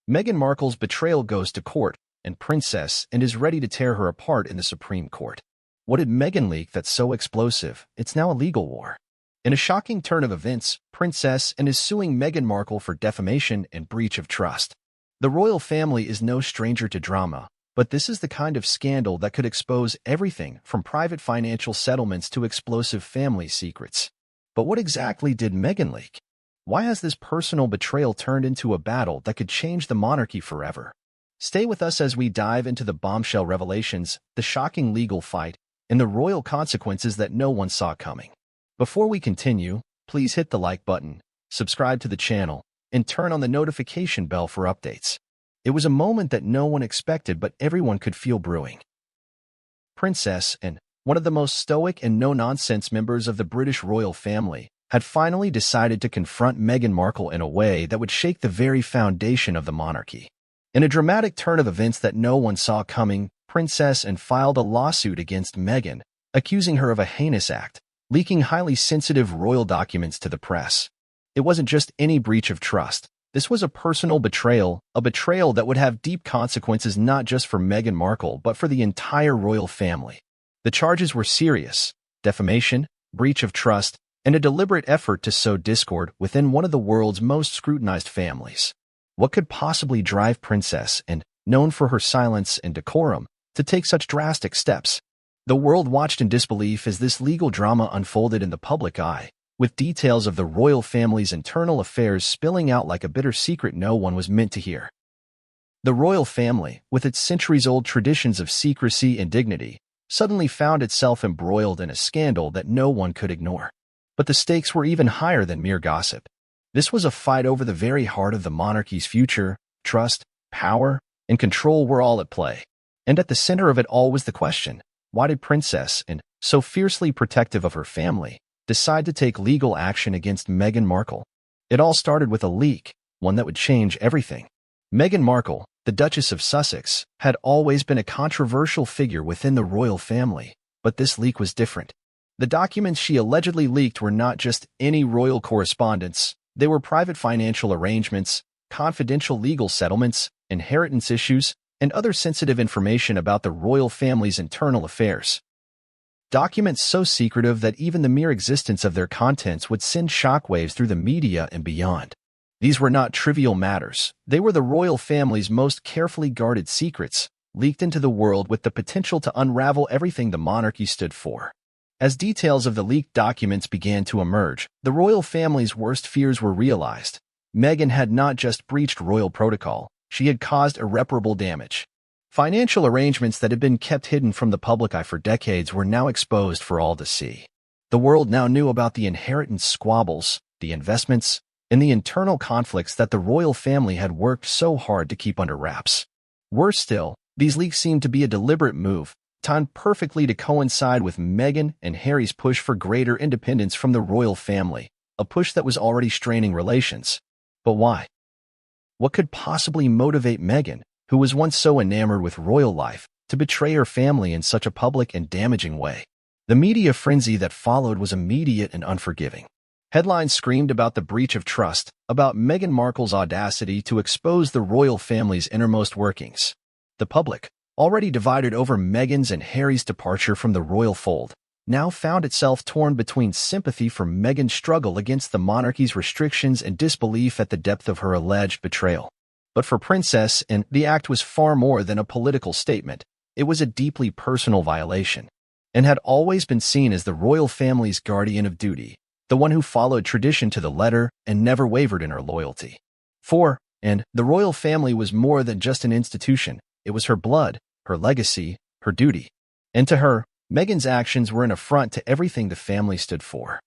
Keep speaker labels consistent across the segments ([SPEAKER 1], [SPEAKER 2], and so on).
[SPEAKER 1] Meghan Markle's betrayal goes to court, and Princess and is ready to tear her apart in the Supreme Court. What did Meghan leak that's so explosive? It's now a legal war. In a shocking turn of events, Princess and is suing Meghan Markle for defamation and breach of trust. The royal family is no stranger to drama, but this is the kind of scandal that could expose everything from private financial settlements to explosive family secrets. But what exactly did Meghan leak? Why has this personal betrayal turned into a battle that could change the monarchy forever? Stay with us as we dive into the bombshell revelations, the shocking legal fight, and the royal consequences that no one saw coming. Before we continue, please hit the like button, subscribe to the channel, and turn on the notification bell for updates. It was a moment that no one expected, but everyone could feel brewing. Princess Anne, one of the most stoic and no-nonsense members of the British royal family, had finally decided to confront Meghan Markle in a way that would shake the very foundation of the monarchy. In a dramatic turn of events that no one saw coming, Princess Anne filed a lawsuit against Meghan, accusing her of a heinous act, leaking highly sensitive royal documents to the press. It wasn't just any breach of trust. This was a personal betrayal, a betrayal that would have deep consequences not just for Meghan Markle but for the entire royal family. The charges were serious: defamation, breach of trust, and a deliberate effort to sow discord within one of the world's most scrutinized families. What could possibly drive Princess Anne, known for her silence and decorum, to take such drastic steps? The world watched in disbelief as this legal drama unfolded in the public eye, with details of the royal family's internal affairs spilling out like a bitter secret no one was meant to hear. The royal family, with its centuries-old traditions of secrecy and dignity, suddenly found itself embroiled in a scandal that no one could ignore. But the stakes were even higher than mere gossip. This was a fight over the very heart of the monarchy's future. Trust, power, and control were all at play. And at the center of it all was the question: why did Princess Anne, so fiercely protective of her family, decide to take legal action against Meghan Markle? It all started with a leak, one that would change everything. Meghan Markle, the Duchess of Sussex, had always been a controversial figure within the royal family, but this leak was different. The documents she allegedly leaked were not just any royal correspondence. They were private financial arrangements, confidential legal settlements, inheritance issues, and other sensitive information about the royal family's internal affairs. Documents so secretive that even the mere existence of their contents would send shockwaves through the media and beyond. These were not trivial matters. They were the royal family's most carefully guarded secrets, leaked into the world with the potential to unravel everything the monarchy stood for. As details of the leaked documents began to emerge, the royal family's worst fears were realized. Meghan had not just breached royal protocol, she had caused irreparable damage. Financial arrangements that had been kept hidden from the public eye for decades were now exposed for all to see. The world now knew about the inheritance squabbles, the investments, and the internal conflicts that the royal family had worked so hard to keep under wraps. Worse still, these leaks seemed to be a deliberate move, timed perfectly to coincide with Meghan and Harry's push for greater independence from the royal family, a push that was already straining relations. But why? What could possibly motivate Meghan, who was once so enamored with royal life, to betray her family in such a public and damaging way? The media frenzy that followed was immediate and unforgiving. Headlines screamed about the breach of trust, about Meghan Markle's audacity to expose the royal family's innermost workings. The public, already divided over Meghan's and Harry's departure from the royal fold, now found itself torn between sympathy for Meghan's struggle against the monarchy's restrictions and disbelief at the depth of her alleged betrayal. But for Princess Anne, the act was far more than a political statement. It was a deeply personal violation, and had always been seen as the royal family's guardian of duty, the one who followed tradition to the letter and never wavered in her loyalty. For Anne, the royal family was more than just an institution. It was her blood, her legacy, her duty. And to her, Meghan's actions were an affront to everything the family stood for.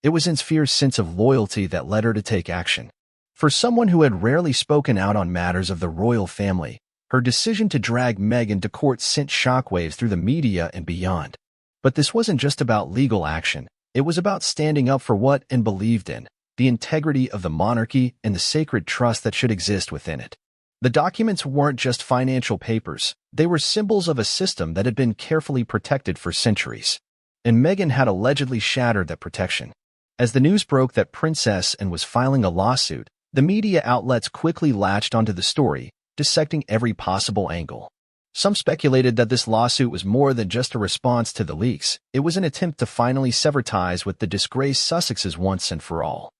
[SPEAKER 1] It was Anne's fierce sense of loyalty that led her to take action. For someone who had rarely spoken out on matters of the royal family, her decision to drag Meghan to court sent shockwaves through the media and beyond. But this wasn't just about legal action. It was about standing up for what Anne believed in, the integrity of the monarchy and the sacred trust that should exist within it. The documents weren't just financial papers. They were symbols of a system that had been carefully protected for centuries. And Meghan had allegedly shattered that protection. As the news broke that Princess Anne was filing a lawsuit, The media outlets quickly latched onto the story, dissecting every possible angle. Some speculated that this lawsuit was more than just a response to the leaks. It was an attempt to finally sever ties with the disgraced Sussexes once and for all.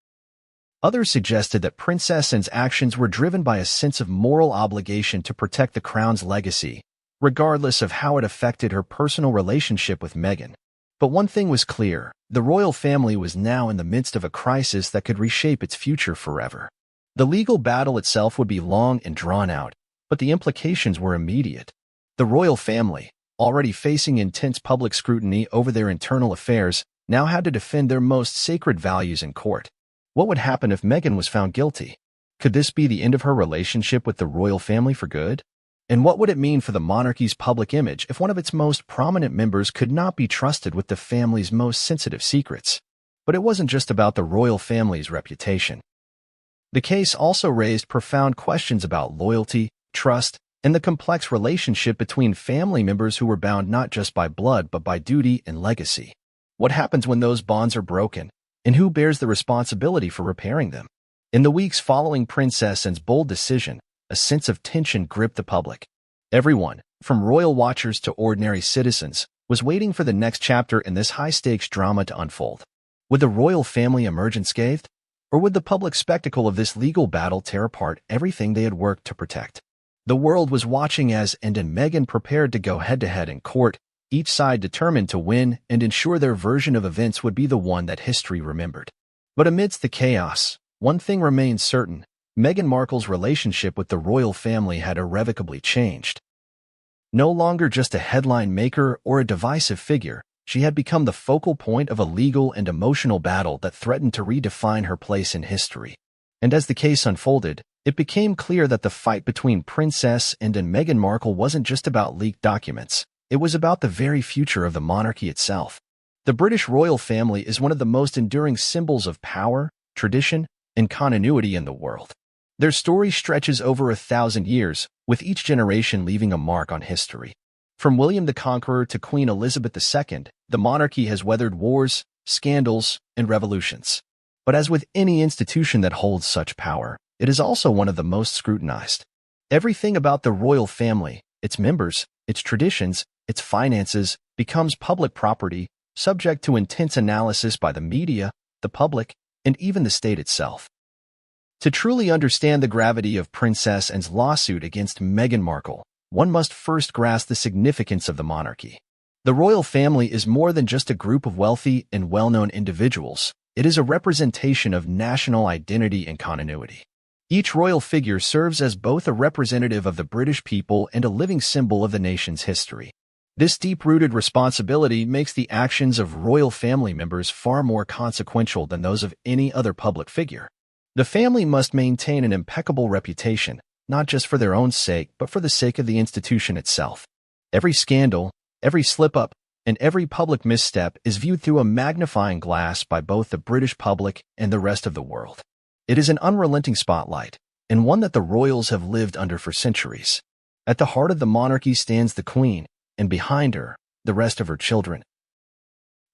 [SPEAKER 1] Others suggested that Princess Anne's actions were driven by a sense of moral obligation to protect the crown's legacy, regardless of how it affected her personal relationship with Meghan. But one thing was clear: the royal family was now in the midst of a crisis that could reshape its future forever. The legal battle itself would be long and drawn out, but the implications were immediate. The royal family, already facing intense public scrutiny over their internal affairs, now had to defend their most sacred values in court. What would happen if Meghan was found guilty? Could this be the end of her relationship with the royal family for good? And what would it mean for the monarchy's public image if one of its most prominent members could not be trusted with the family's most sensitive secrets? But it wasn't just about the royal family's reputation. The case also raised profound questions about loyalty, trust, and the complex relationship between family members who were bound not just by blood but by duty and legacy. What happens when those bonds are broken, and who bears the responsibility for repairing them? In the weeks following Princess Anne's bold decision, a sense of tension gripped the public. Everyone, from royal watchers to ordinary citizens, was waiting for the next chapter in this high-stakes drama to unfold. Would the royal family emerge unscathed? Or would the public spectacle of this legal battle tear apart everything they had worked to protect? The world was watching as Anne and Meghan prepared to go head-to-head in court, each side determined to win and ensure their version of events would be the one that history remembered. But amidst the chaos, one thing remained certain: Meghan Markle's relationship with the royal family had irrevocably changed. No longer just a headline maker or a divisive figure, she had become the focal point of a legal and emotional battle that threatened to redefine her place in history. And as the case unfolded, it became clear that the fight between Princess Anne and Meghan Markle wasn't just about leaked documents. It was about the very future of the monarchy itself. The British royal family is one of the most enduring symbols of power, tradition, and continuity in the world. Their story stretches over 1,000 years, with each generation leaving a mark on history. From William the Conqueror to Queen Elizabeth II, the monarchy has weathered wars, scandals, and revolutions. But as with any institution that holds such power, it is also one of the most scrutinized. Everything about the royal family, its members, its traditions, its finances, becomes public property, subject to intense analysis by the media, the public, and even the state itself. To truly understand the gravity of Princess Anne's lawsuit against Meghan Markle, one must first grasp the significance of the monarchy. The royal family is more than just a group of wealthy and well-known individuals. It is a representation of national identity and continuity. Each royal figure serves as both a representative of the British people and a living symbol of the nation's history. This deep-rooted responsibility makes the actions of royal family members far more consequential than those of any other public figure. The family must maintain an impeccable reputation, not just for their own sake, but for the sake of the institution itself. Every scandal, every slip-up, and every public misstep is viewed through a magnifying glass by both the British public and the rest of the world. It is an unrelenting spotlight, and one that the royals have lived under for centuries. At the heart of the monarchy stands the Queen, and behind her, the rest of her children,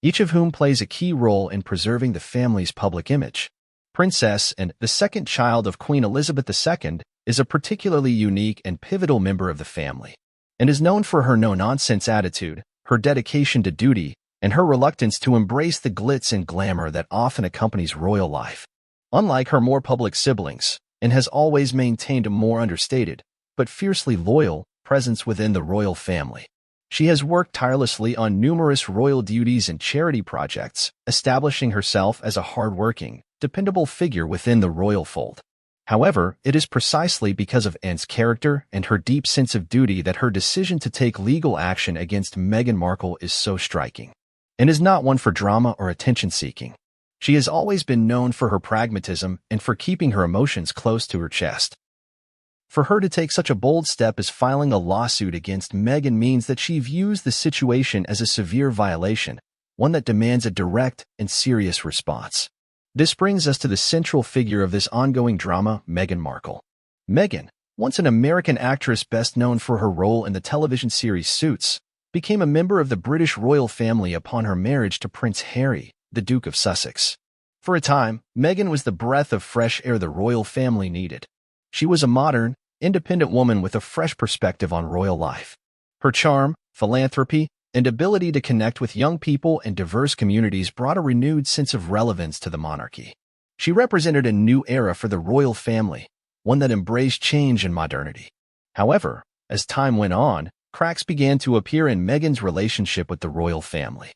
[SPEAKER 1] each of whom plays a key role in preserving the family's public image. Princess Anne, the second child of Queen Elizabeth II, is a particularly unique and pivotal member of the family, and is known for her no-nonsense attitude, her dedication to duty, and her reluctance to embrace the glitz and glamour that often accompanies royal life. Unlike her more public siblings, Anne has always maintained a more understated, but fiercely loyal, presence within the royal family. She has worked tirelessly on numerous royal duties and charity projects, establishing herself as a hard-working, dependable figure within the royal fold. However, it is precisely because of Anne's character and her deep sense of duty that her decision to take legal action against Meghan Markle is so striking. Anne is not one for drama or attention-seeking. She has always been known for her pragmatism and for keeping her emotions close to her chest. For her to take such a bold step as filing a lawsuit against Meghan means that she views the situation as a severe violation, one that demands a direct and serious response. This brings us to the central figure of this ongoing drama, Meghan Markle. Meghan, once an American actress best known for her role in the television series Suits, became a member of the British royal family upon her marriage to Prince Harry, the Duke of Sussex. For a time, Meghan was the breath of fresh air the royal family needed. She was a modern, independent woman with a fresh perspective on royal life. Her charm, philanthropy, and ability to connect with young people and diverse communities brought a renewed sense of relevance to the monarchy. She represented a new era for the royal family, one that embraced change and modernity. However, as time went on, cracks began to appear in Meghan's relationship with the royal family.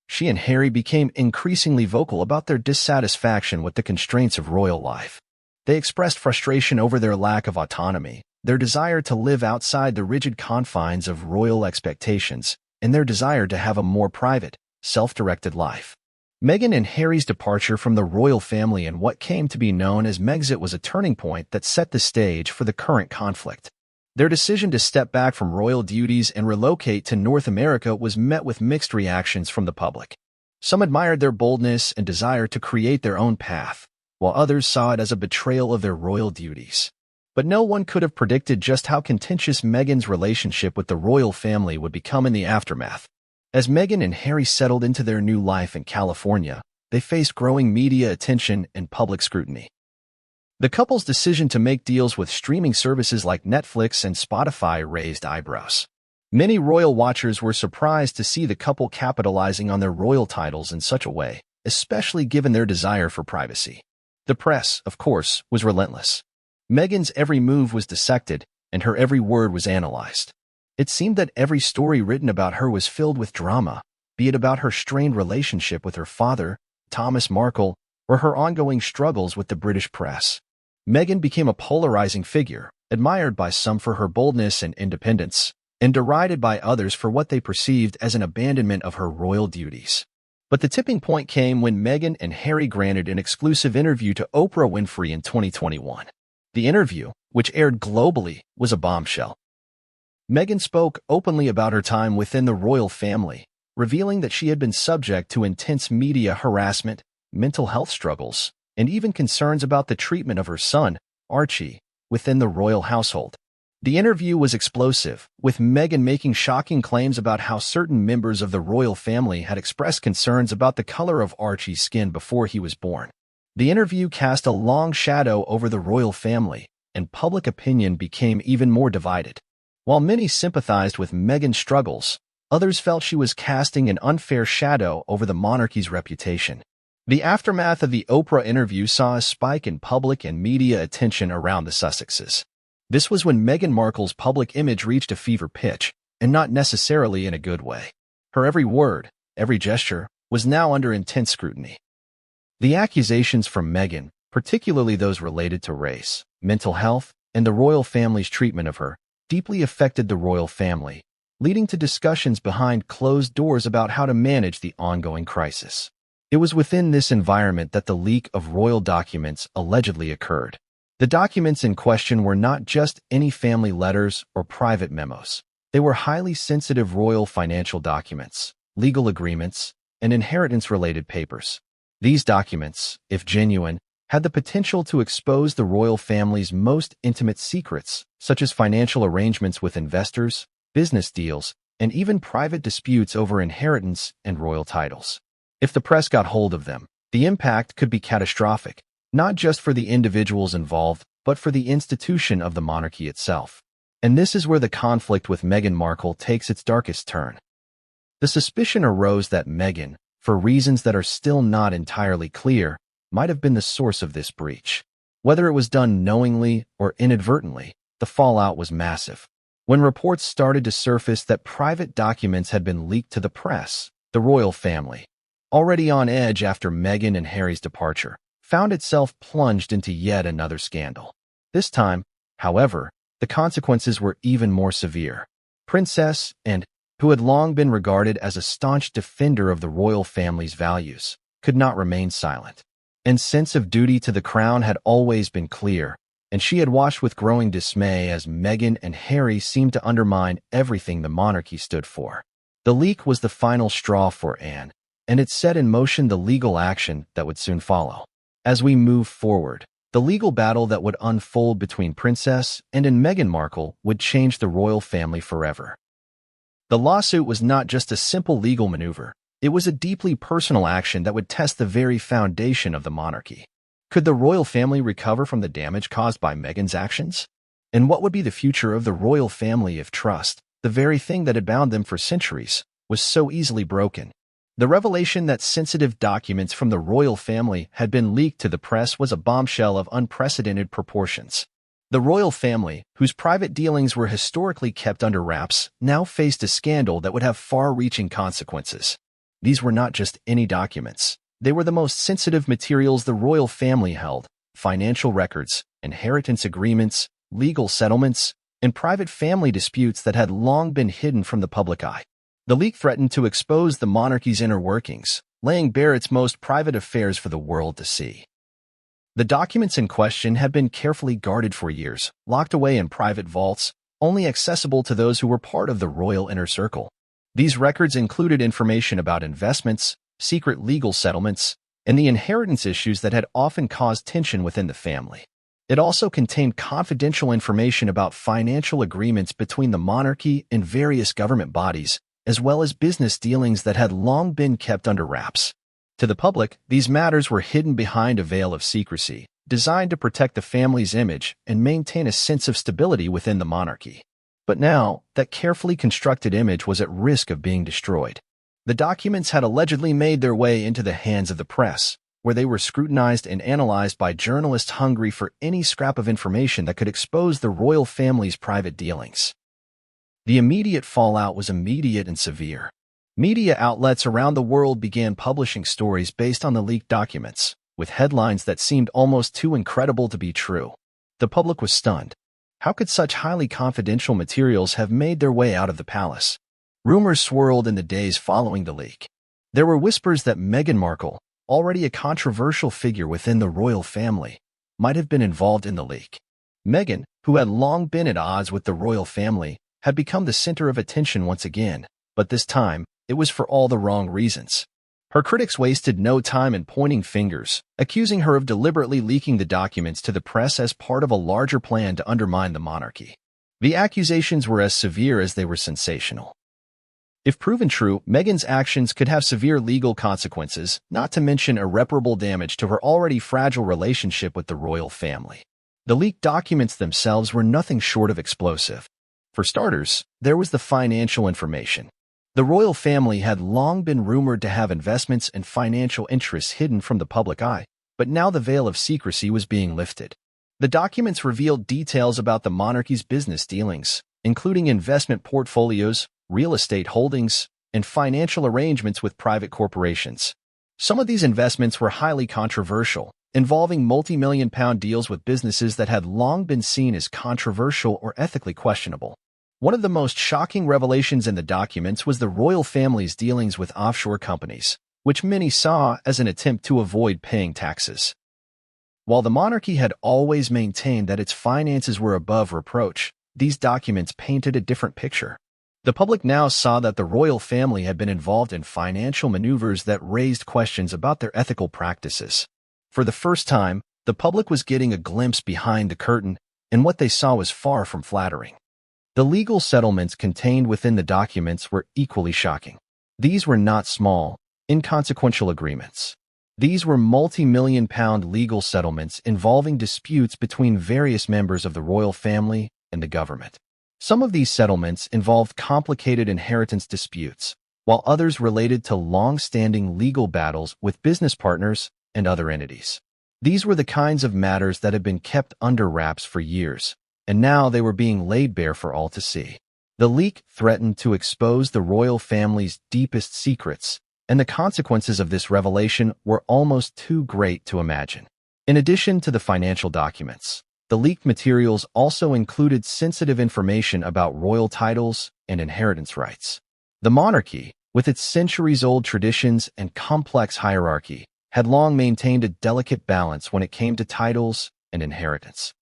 [SPEAKER 1] She and Harry became increasingly vocal about their dissatisfaction with the constraints of royal life. They expressed frustration over their lack of autonomy, their desire to live outside the rigid confines of royal expectations, and their desire to have a more private, self-directed life. Meghan and Harry's departure from the royal family and what came to be known as Megxit was a turning point that set the stage for the current conflict. Their decision to step back from royal duties and relocate to North America was met with mixed reactions from the public. Some admired their boldness and desire to create their own path, while others saw it as a betrayal of their royal duties. But no one could have predicted just how contentious Meghan's relationship with the royal family would become in the aftermath. As Meghan and Harry settled into their new life in California, they faced growing media attention and public scrutiny. The couple's decision to make deals with streaming services like Netflix and Spotify raised eyebrows. Many royal watchers were surprised to see the couple capitalizing on their royal titles in such a way, especially given their desire for privacy. The press, of course, was relentless. Meghan's every move was dissected, and her every word was analyzed. It seemed that every story written about her was filled with drama, be it about her strained relationship with her father, Thomas Markle, or her ongoing struggles with the British press. Meghan became a polarizing figure, admired by some for her boldness and independence, and derided by others for what they perceived as an abandonment of her royal duties. But the tipping point came when Meghan and Harry granted an exclusive interview to Oprah Winfrey in 2021. The interview, which aired globally, was a bombshell. Meghan spoke openly about her time within the royal family, revealing that she had been subject to intense media harassment, mental health struggles, and even concerns about the treatment of her son, Archie, within the royal household. The interview was explosive, with Meghan making shocking claims about how certain members of the royal family had expressed concerns about the color of Archie's skin before he was born. The interview cast a long shadow over the royal family, and public opinion became even more divided. While many sympathized with Meghan's struggles, others felt she was casting an unfair shadow over the monarchy's reputation. The aftermath of the Oprah interview saw a spike in public and media attention around the Sussexes. This was when Meghan Markle's public image reached a fever pitch, and not necessarily in a good way. Her every word, every gesture, was now under intense scrutiny. The accusations from Meghan, particularly those related to race, mental health, and the royal family's treatment of her, deeply affected the royal family, leading to discussions behind closed doors about how to manage the ongoing crisis. It was within this environment that the leak of royal documents allegedly occurred. The documents in question were not just any family letters or private memos. They were highly sensitive royal financial documents, legal agreements, and inheritance-related papers. These documents, if genuine, had the potential to expose the royal family's most intimate secrets, such as financial arrangements with investors, business deals, and even private disputes over inheritance and royal titles. If the press got hold of them, the impact could be catastrophic, not just for the individuals involved, but for the institution of the monarchy itself. And this is where the conflict with Meghan Markle takes its darkest turn. The suspicion arose that Meghan, for reasons that are still not entirely clear, might have been the source of this breach. Whether it was done knowingly or inadvertently, the fallout was massive. When reports started to surface that private documents had been leaked to the press, the royal family, already on edge after Meghan and Harry's departure, found itself plunged into yet another scandal. This time, however, the consequences were even more severe. Princess Anne, who had long been regarded as a staunch defender of the royal family's values, could not remain silent. Anne's sense of duty to the crown had always been clear, and she had watched with growing dismay as Meghan and Harry seemed to undermine everything the monarchy stood for. The leak was the final straw for Anne, and it set in motion the legal action that would soon follow. As we move forward, the legal battle that would unfold between Princess Anne and Meghan Markle would change the royal family forever. The lawsuit was not just a simple legal maneuver. It was a deeply personal action that would test the very foundation of the monarchy. Could the royal family recover from the damage caused by Meghan's actions? And what would be the future of the royal family if trust, the very thing that had bound them for centuries, was so easily broken? The revelation that sensitive documents from the royal family had been leaked to the press was a bombshell of unprecedented proportions. The royal family, whose private dealings were historically kept under wraps, now faced a scandal that would have far-reaching consequences. These were not just any documents. They were the most sensitive materials the royal family held: financial records, inheritance agreements, legal settlements, and private family disputes that had long been hidden from the public eye. The leak threatened to expose the monarchy's inner workings, laying bare its most private affairs for the world to see. The documents in question had been carefully guarded for years, locked away in private vaults, only accessible to those who were part of the royal inner circle. These records included information about investments, secret legal settlements, and the inheritance issues that had often caused tension within the family. It also contained confidential information about financial agreements between the monarchy and various government bodies, as well as business dealings that had long been kept under wraps. To the public, these matters were hidden behind a veil of secrecy, designed to protect the family's image and maintain a sense of stability within the monarchy. But now, that carefully constructed image was at risk of being destroyed. The documents had allegedly made their way into the hands of the press, where they were scrutinized and analyzed by journalists hungry for any scrap of information that could expose the royal family's private dealings. The immediate fallout was immediate and severe. Media outlets around the world began publishing stories based on the leaked documents, with headlines that seemed almost too incredible to be true. The public was stunned. How could such highly confidential materials have made their way out of the palace? Rumors swirled in the days following the leak. There were whispers that Meghan Markle, already a controversial figure within the royal family, might have been involved in the leak. Meghan, who had long been at odds with the royal family, had become the center of attention once again, but this time, it was for all the wrong reasons. Her critics wasted no time in pointing fingers, accusing her of deliberately leaking the documents to the press as part of a larger plan to undermine the monarchy. The accusations were as severe as they were sensational. If proven true, Meghan's actions could have severe legal consequences, not to mention irreparable damage to her already fragile relationship with the royal family. The leaked documents themselves were nothing short of explosive. For starters, there was the financial information. The royal family had long been rumored to have investments and financial interests hidden from the public eye, but now the veil of secrecy was being lifted. The documents revealed details about the monarchy's business dealings, including investment portfolios, real estate holdings, and financial arrangements with private corporations. Some of these investments were highly controversial, involving multi-million-pound deals with businesses that had long been seen as controversial or ethically questionable. One of the most shocking revelations in the documents was the royal family's dealings with offshore companies, which many saw as an attempt to avoid paying taxes. While the monarchy had always maintained that its finances were above reproach, these documents painted a different picture. The public now saw that the royal family had been involved in financial maneuvers that raised questions about their ethical practices. For the first time, the public was getting a glimpse behind the curtain, and what they saw was far from flattering. The legal settlements contained within the documents were equally shocking. These were not small, inconsequential agreements. These were multi-million-pound legal settlements involving disputes between various members of the royal family and the government. Some of these settlements involved complicated inheritance disputes, while others related to long-standing legal battles with business partners and other entities. These were the kinds of matters that had been kept under wraps for years, and now they were being laid bare for all to see. The leak threatened to expose the royal family's deepest secrets, and the consequences of this revelation were almost too great to imagine. In addition to the financial documents, the leaked materials also included sensitive information about royal titles and inheritance rights. The monarchy, with its centuries-old traditions and complex hierarchy, had long maintained a delicate balance when it came to titles and inheritance.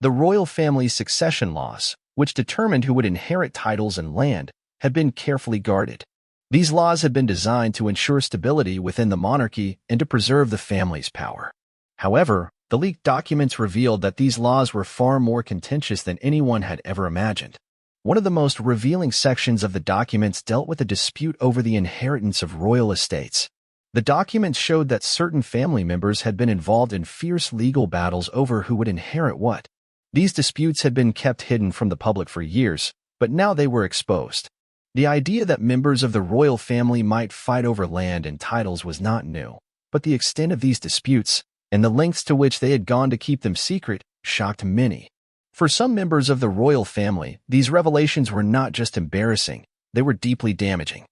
[SPEAKER 1] The royal family's succession laws, which determined who would inherit titles and land, had been carefully guarded. These laws had been designed to ensure stability within the monarchy and to preserve the family's power. However, the leaked documents revealed that these laws were far more contentious than anyone had ever imagined. One of the most revealing sections of the documents dealt with a dispute over the inheritance of royal estates. The documents showed that certain family members had been involved in fierce legal battles over who would inherit what. These disputes had been kept hidden from the public for years, but now they were exposed. The idea that members of the royal family might fight over land and titles was not new, but the extent of these disputes, and the lengths to which they had gone to keep them secret, shocked many. For some members of the royal family, these revelations were not just embarrassing, they were deeply damaging.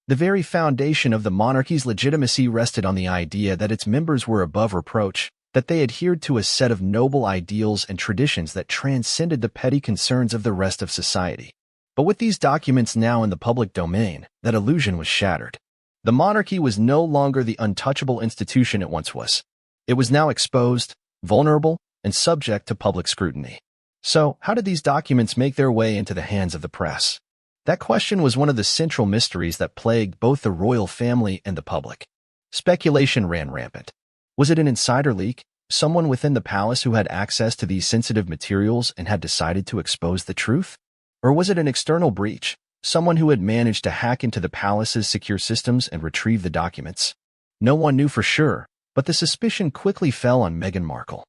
[SPEAKER 1] The very foundation of the monarchy's legitimacy rested on the idea that its members were above reproach, that they adhered to a set of noble ideals and traditions that transcended the petty concerns of the rest of society. But with these documents now in the public domain, that illusion was shattered. The monarchy was no longer the untouchable institution it once was. It was now exposed, vulnerable, and subject to public scrutiny. So, how did these documents make their way into the hands of the press? That question was one of the central mysteries that plagued both the royal family and the public. Speculation ran rampant. Was it an insider leak, someone within the palace who had access to these sensitive materials and had decided to expose the truth? Or was it an external breach, someone who had managed to hack into the palace's secure systems and retrieve the documents? No one knew for sure, but the suspicion quickly fell on Meghan Markle.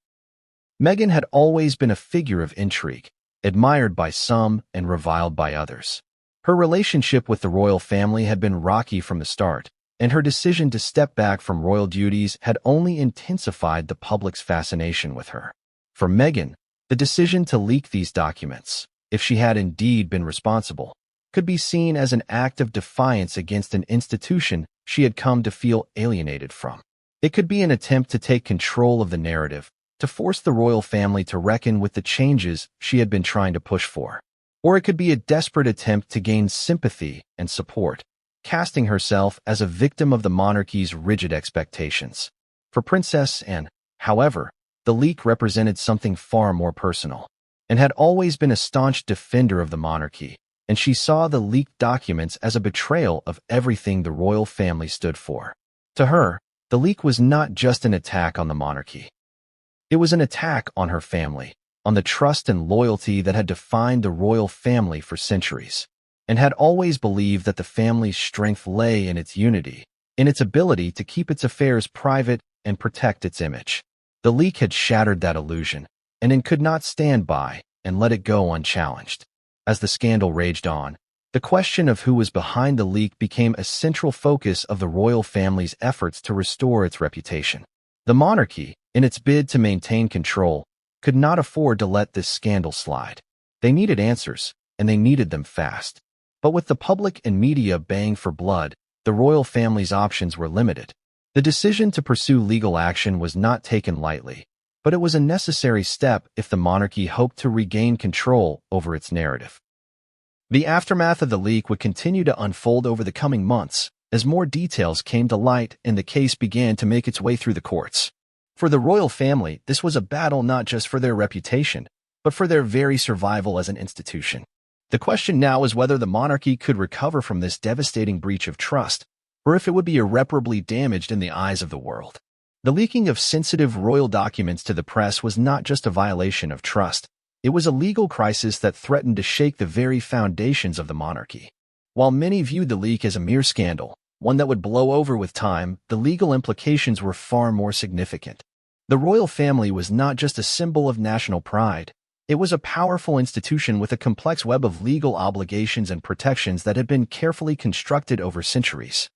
[SPEAKER 1] Meghan had always been a figure of intrigue, admired by some and reviled by others. Her relationship with the royal family had been rocky from the start, and her decision to step back from royal duties had only intensified the public's fascination with her. For Meghan, the decision to leak these documents, if she had indeed been responsible, could be seen as an act of defiance against an institution she had come to feel alienated from. It could be an attempt to take control of the narrative, to force the royal family to reckon with the changes she had been trying to push for. Or it could be a desperate attempt to gain sympathy and support, casting herself as a victim of the monarchy's rigid expectations. For Princess Anne, however, the leak represented something far more personal, and had always been a staunch defender of the monarchy, and she saw the leaked documents as a betrayal of everything the royal family stood for. To her, the leak was not just an attack on the monarchy. It was an attack on her family, on the trust and loyalty that had defined the royal family for centuries, and had always believed that the family's strength lay in its unity, in its ability to keep its affairs private and protect its image. The leak had shattered that illusion, and it could not stand by and let it go unchallenged. As the scandal raged on, the question of who was behind the leak became a central focus of the royal family's efforts to restore its reputation. The monarchy, in its bid to maintain control, could not afford to let this scandal slide. They needed answers, and they needed them fast. But with the public and media baying for blood, the royal family's options were limited. The decision to pursue legal action was not taken lightly, but it was a necessary step if the monarchy hoped to regain control over its narrative. The aftermath of the leak would continue to unfold over the coming months, as more details came to light and the case began to make its way through the courts. For the royal family, this was a battle not just for their reputation, but for their very survival as an institution. The question now is whether the monarchy could recover from this devastating breach of trust, or if it would be irreparably damaged in the eyes of the world. The leaking of sensitive royal documents to the press was not just a violation of trust. It was a legal crisis that threatened to shake the very foundations of the monarchy. While many viewed the leak as a mere scandal, one that would blow over with time, the legal implications were far more significant. The royal family was not just a symbol of national pride. It was a powerful institution with a complex web of legal obligations and protections that had been carefully constructed over centuries.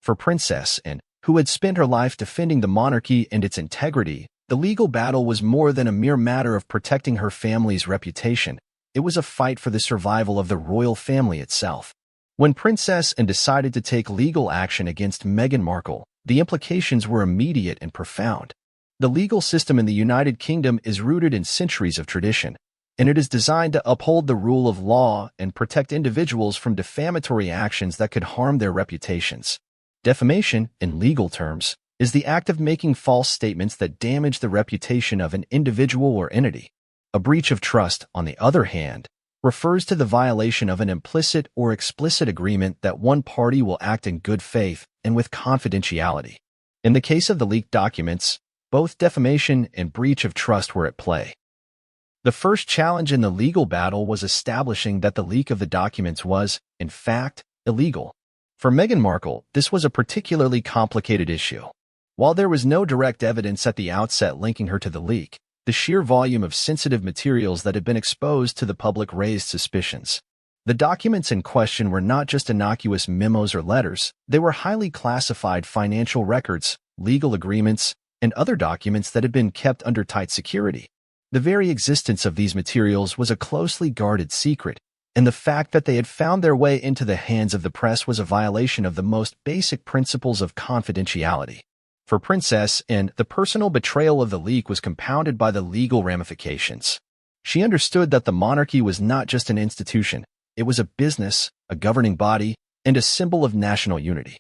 [SPEAKER 1] For Princess Anne, who had spent her life defending the monarchy and its integrity, the legal battle was more than a mere matter of protecting her family's reputation. It was a fight for the survival of the royal family itself. When Princess Anne decided to take legal action against Meghan Markle, the implications were immediate and profound. The legal system in the United Kingdom is rooted in centuries of tradition, and it is designed to uphold the rule of law and protect individuals from defamatory actions that could harm their reputations. Defamation, in legal terms, is the act of making false statements that damage the reputation of an individual or entity. A breach of trust, on the other hand, refers to the violation of an implicit or explicit agreement that one party will act in good faith and with confidentiality. In the case of the leaked documents, both defamation and breach of trust were at play. The first challenge in the legal battle was establishing that the leak of the documents was, in fact, illegal. For Meghan Markle, this was a particularly complicated issue. While there was no direct evidence at the outset linking her to the leak, the sheer volume of sensitive materials that had been exposed to the public raised suspicions. The documents in question were not just innocuous memos or letters, they were highly classified financial records, legal agreements, and other documents that had been kept under tight security. The very existence of these materials was a closely guarded secret, and the fact that they had found their way into the hands of the press was a violation of the most basic principles of confidentiality. For Princess Anne, the personal betrayal of the leak was compounded by the legal ramifications. She understood that the monarchy was not just an institution, it was a business, a governing body, and a symbol of national unity.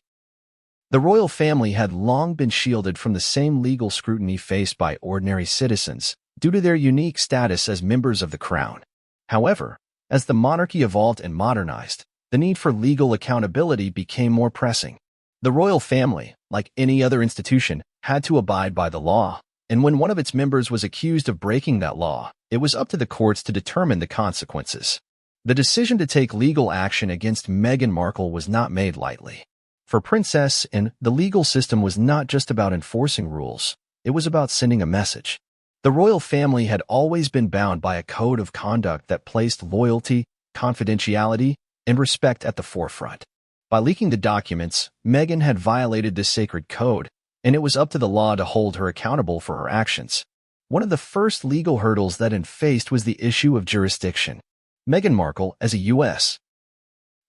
[SPEAKER 1] The royal family had long been shielded from the same legal scrutiny faced by ordinary citizens due to their unique status as members of the crown. However, as the monarchy evolved and modernized, the need for legal accountability became more pressing. The royal family, like any other institution, had to abide by the law, and when one of its members was accused of breaking that law, it was up to the courts to determine the consequences. The decision to take legal action against Meghan Markle was not made lightly. For Princess Anne, the legal system was not just about enforcing rules, it was about sending a message. The royal family had always been bound by a code of conduct that placed loyalty, confidentiality, and respect at the forefront. By leaking the documents, Meghan had violated this sacred code, and it was up to the law to hold her accountable for her actions. One of the first legal hurdles that Anne faced was the issue of jurisdiction. Meghan Markle, as a U.S.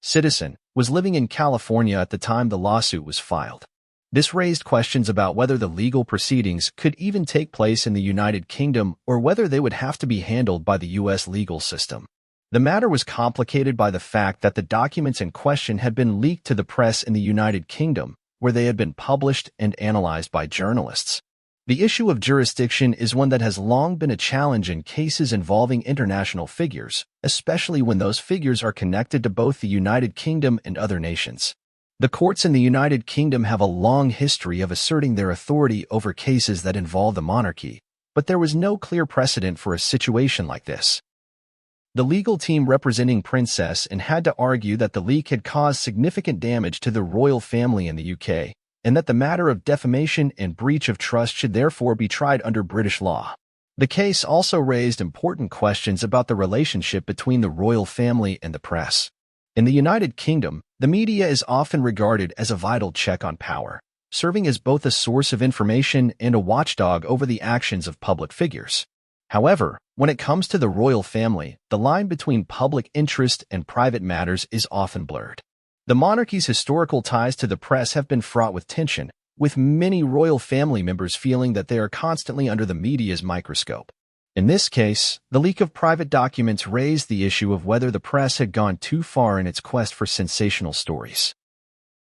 [SPEAKER 1] citizen, was living in California at the time the lawsuit was filed. This raised questions about whether the legal proceedings could even take place in the United Kingdom or whether they would have to be handled by the U.S. legal system. The matter was complicated by the fact that the documents in question had been leaked to the press in the United Kingdom, where they had been published and analyzed by journalists. The issue of jurisdiction is one that has long been a challenge in cases involving international figures, especially when those figures are connected to both the United Kingdom and other nations. The courts in the United Kingdom have a long history of asserting their authority over cases that involve the monarchy, but there was no clear precedent for a situation like this. The legal team representing Princess Anne had to argue that the leak had caused significant damage to the royal family in the UK, and that the matter of defamation and breach of trust should therefore be tried under British law. The case also raised important questions about the relationship between the royal family and the press. In the United Kingdom, the media is often regarded as a vital check on power, serving as both a source of information and a watchdog over the actions of public figures. However, when it comes to the royal family, the line between public interest and private matters is often blurred. The monarchy's historical ties to the press have been fraught with tension, with many royal family members feeling that they are constantly under the media's microscope. In this case, the leak of private documents raised the issue of whether the press had gone too far in its quest for sensational stories.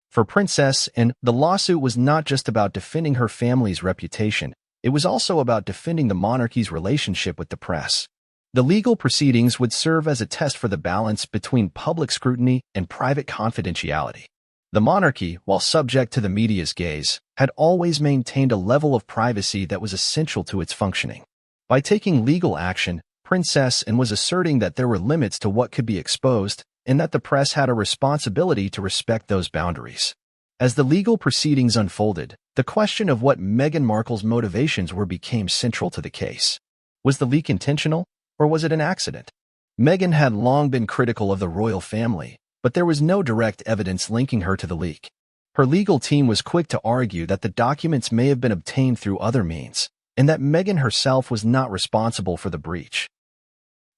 [SPEAKER 1] For Princess Anne, the lawsuit was not just about defending her family's reputation, it was also about defending the monarchy's relationship with the press. The legal proceedings would serve as a test for the balance between public scrutiny and private confidentiality. The monarchy, while subject to the media's gaze, had always maintained a level of privacy that was essential to its functioning. By taking legal action, Princess Anne was asserting that there were limits to what could be exposed and that the press had a responsibility to respect those boundaries. As the legal proceedings unfolded, the question of what Meghan Markle's motivations were became central to the case. Was the leak intentional, or was it an accident? Meghan had long been critical of the royal family, but there was no direct evidence linking her to the leak. Her legal team was quick to argue that the documents may have been obtained through other means, and that Meghan herself was not responsible for the breach.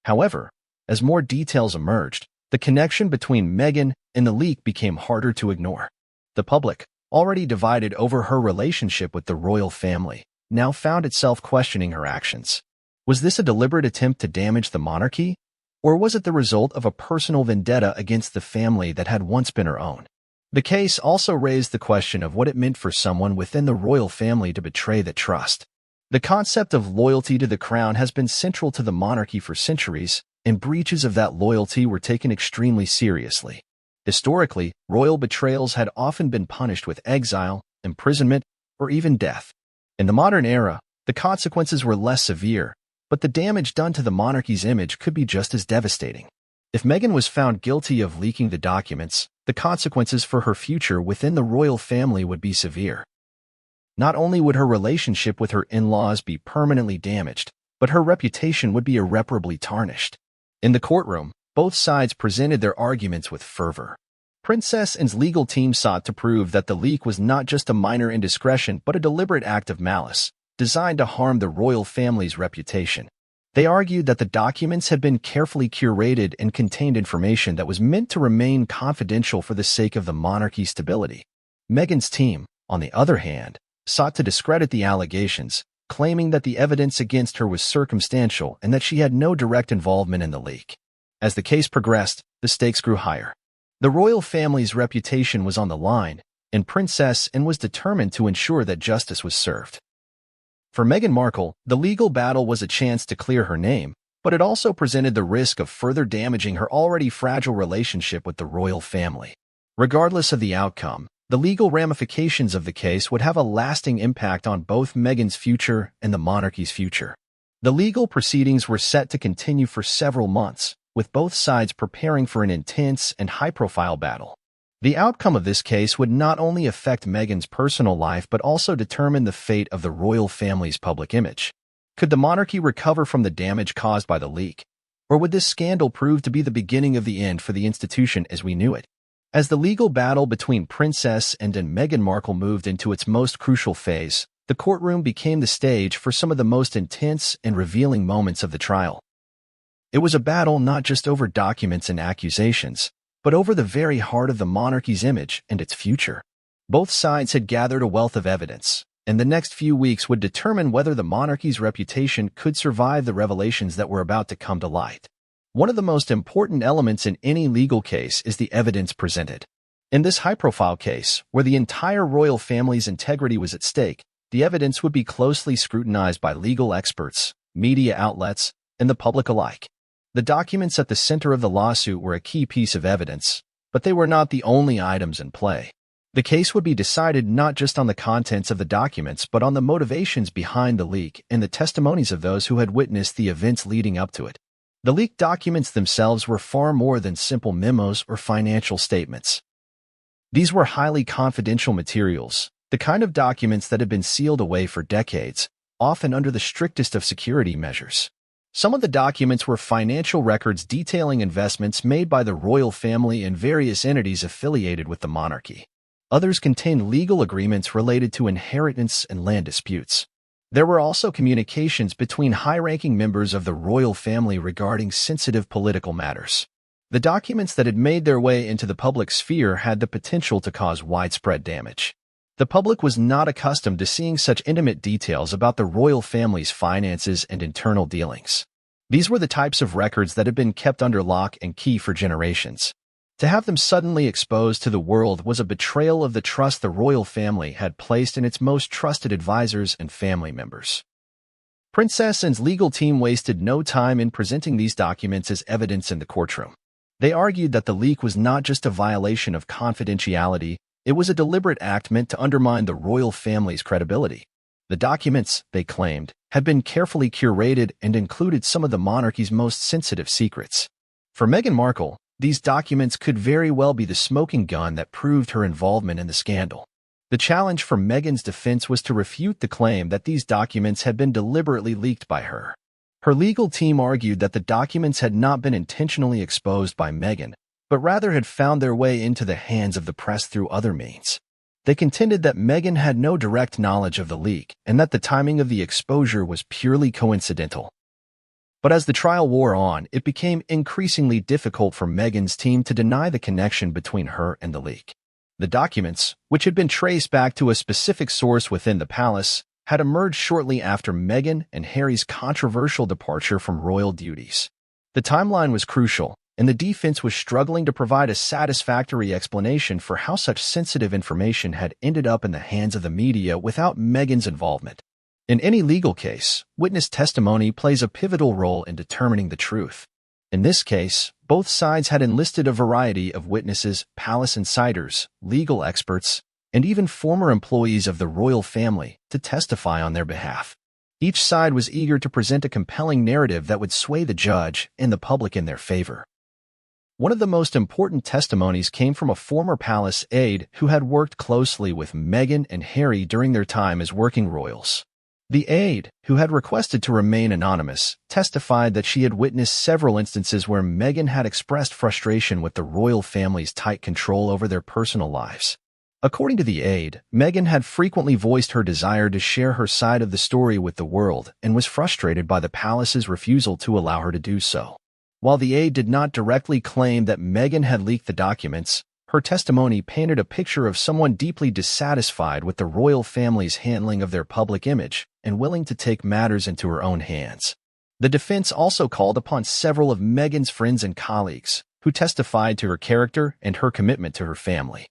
[SPEAKER 1] However, as more details emerged, the connection between Meghan and the leak became harder to ignore. The public, already divided over her relationship with the royal family, now found itself questioning her actions. Was this a deliberate attempt to damage the monarchy, or was it the result of a personal vendetta against the family that had once been her own? The case also raised the question of what it meant for someone within the royal family to betray that trust. The concept of loyalty to the crown has been central to the monarchy for centuries, and breaches of that loyalty were taken extremely seriously. Historically, royal betrayals had often been punished with exile, imprisonment, or even death. In the modern era, the consequences were less severe, but the damage done to the monarchy's image could be just as devastating. If Meghan was found guilty of leaking the documents, the consequences for her future within the royal family would be severe. Not only would her relationship with her in-laws be permanently damaged, but her reputation would be irreparably tarnished. In the courtroom, both sides presented their arguments with fervor. Princess Anne's legal team sought to prove that the leak was not just a minor indiscretion but a deliberate act of malice, designed to harm the royal family's reputation. They argued that the documents had been carefully curated and contained information that was meant to remain confidential for the sake of the monarchy's stability. Meghan's team, on the other hand, sought to discredit the allegations, claiming that the evidence against her was circumstantial and that she had no direct involvement in the leak. As the case progressed, the stakes grew higher. The royal family's reputation was on the line, and Princess Anne was determined to ensure that justice was served. For Meghan Markle, the legal battle was a chance to clear her name, but it also presented the risk of further damaging her already fragile relationship with the royal family. Regardless of the outcome, the legal ramifications of the case would have a lasting impact on both Meghan's future and the monarchy's future. The legal proceedings were set to continue for several months, with both sides preparing for an intense and high-profile battle. The outcome of this case would not only affect Meghan's personal life but also determine the fate of the royal family's public image. Could the monarchy recover from the damage caused by the leak? Or would this scandal prove to be the beginning of the end for the institution as we knew it? As the legal battle between Princess Anne and Meghan Markle moved into its most crucial phase, the courtroom became the stage for some of the most intense and revealing moments of the trial. It was a battle not just over documents and accusations, but over the very heart of the monarchy's image and its future. Both sides had gathered a wealth of evidence, and the next few weeks would determine whether the monarchy's reputation could survive the revelations that were about to come to light. One of the most important elements in any legal case is the evidence presented. In this high-profile case, where the entire royal family's integrity was at stake, the evidence would be closely scrutinized by legal experts, media outlets, and the public alike. The documents at the center of the lawsuit were a key piece of evidence, but they were not the only items in play. The case would be decided not just on the contents of the documents but on the motivations behind the leak and the testimonies of those who had witnessed the events leading up to it. The leaked documents themselves were far more than simple memos or financial statements. These were highly confidential materials, the kind of documents that had been sealed away for decades, often under the strictest of security measures. Some of the documents were financial records detailing investments made by the royal family and various entities affiliated with the monarchy. Others contained legal agreements related to inheritance and land disputes. There were also communications between high-ranking members of the royal family regarding sensitive political matters. The documents that had made their way into the public sphere had the potential to cause widespread damage. The public was not accustomed to seeing such intimate details about the royal family's finances and internal dealings. These were the types of records that had been kept under lock and key for generations. To have them suddenly exposed to the world was a betrayal of the trust the royal family had placed in its most trusted advisors and family members. Princess Anne's legal team wasted no time in presenting these documents as evidence in the courtroom. They argued that the leak was not just a violation of confidentiality, it was a deliberate act meant to undermine the royal family's credibility. The documents, they claimed, had been carefully curated and included some of the monarchy's most sensitive secrets. For Meghan Markle, these documents could very well be the smoking gun that proved her involvement in the scandal. The challenge for Meghan's defense was to refute the claim that these documents had been deliberately leaked by her. Her legal team argued that the documents had not been intentionally exposed by Meghan, but rather had found their way into the hands of the press through other means. They contended that Meghan had no direct knowledge of the leak and that the timing of the exposure was purely coincidental. But as the trial wore on, it became increasingly difficult for Meghan's team to deny the connection between her and the leak. The documents, which had been traced back to a specific source within the palace, had emerged shortly after Meghan and Harry's controversial departure from royal duties. The timeline was crucial, and the defense was struggling to provide a satisfactory explanation for how such sensitive information had ended up in the hands of the media without Meghan's involvement. In any legal case, witness testimony plays a pivotal role in determining the truth. In this case, both sides had enlisted a variety of witnesses, palace insiders, legal experts, and even former employees of the royal family to testify on their behalf. Each side was eager to present a compelling narrative that would sway the judge and the public in their favor. One of the most important testimonies came from a former palace aide who had worked closely with Meghan and Harry during their time as working royals. The aide, who had requested to remain anonymous, testified that she had witnessed several instances where Meghan had expressed frustration with the royal family's tight control over their personal lives. According to the aide, Meghan had frequently voiced her desire to share her side of the story with the world and was frustrated by the palace's refusal to allow her to do so. While the aide did not directly claim that Meghan had leaked the documents, her testimony painted a picture of someone deeply dissatisfied with the royal family's handling of their public image and willing to take matters into her own hands. The defense also called upon several of Meghan's friends and colleagues, who testified to her character and her commitment to her family.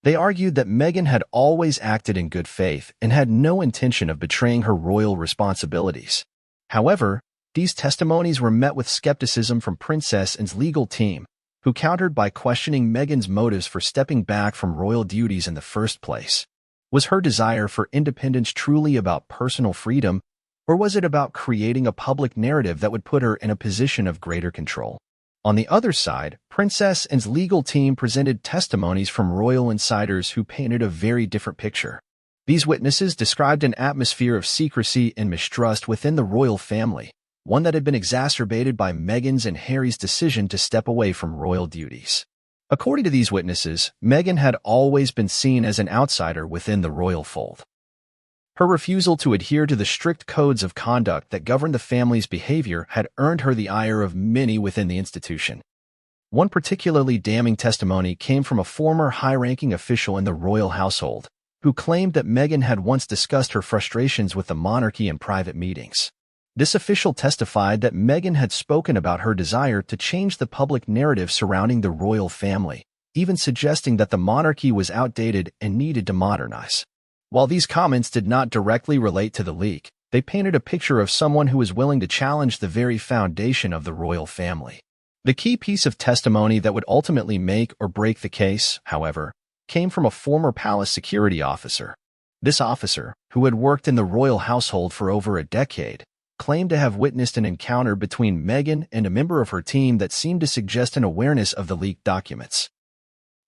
[SPEAKER 1] They argued that Meghan had always acted in good faith and had no intention of betraying her royal responsibilities. However, these testimonies were met with skepticism from Princess Anne's legal team, who countered by questioning Meghan's motives for stepping back from royal duties in the first place. Was her desire for independence truly about personal freedom, or was it about creating a public narrative that would put her in a position of greater control? On the other side, Princess Anne's legal team presented testimonies from royal insiders who painted a very different picture. These witnesses described an atmosphere of secrecy and mistrust within the royal family, one that had been exacerbated by Meghan's and Harry's decision to step away from royal duties. According to these witnesses, Meghan had always been seen as an outsider within the royal fold. Her refusal to adhere to the strict codes of conduct that governed the family's behavior had earned her the ire of many within the institution. One particularly damning testimony came from a former high-ranking official in the royal household, who claimed that Meghan had once discussed her frustrations with the monarchy in private meetings. This official testified that Meghan had spoken about her desire to change the public narrative surrounding the royal family, even suggesting that the monarchy was outdated and needed to modernize. While these comments did not directly relate to the leak, they painted a picture of someone who was willing to challenge the very foundation of the royal family. The key piece of testimony that would ultimately make or break the case, however, came from a former palace security officer. This officer, who had worked in the royal household for over a decade, claimed to have witnessed an encounter between Meghan and a member of her team that seemed to suggest an awareness of the leaked documents.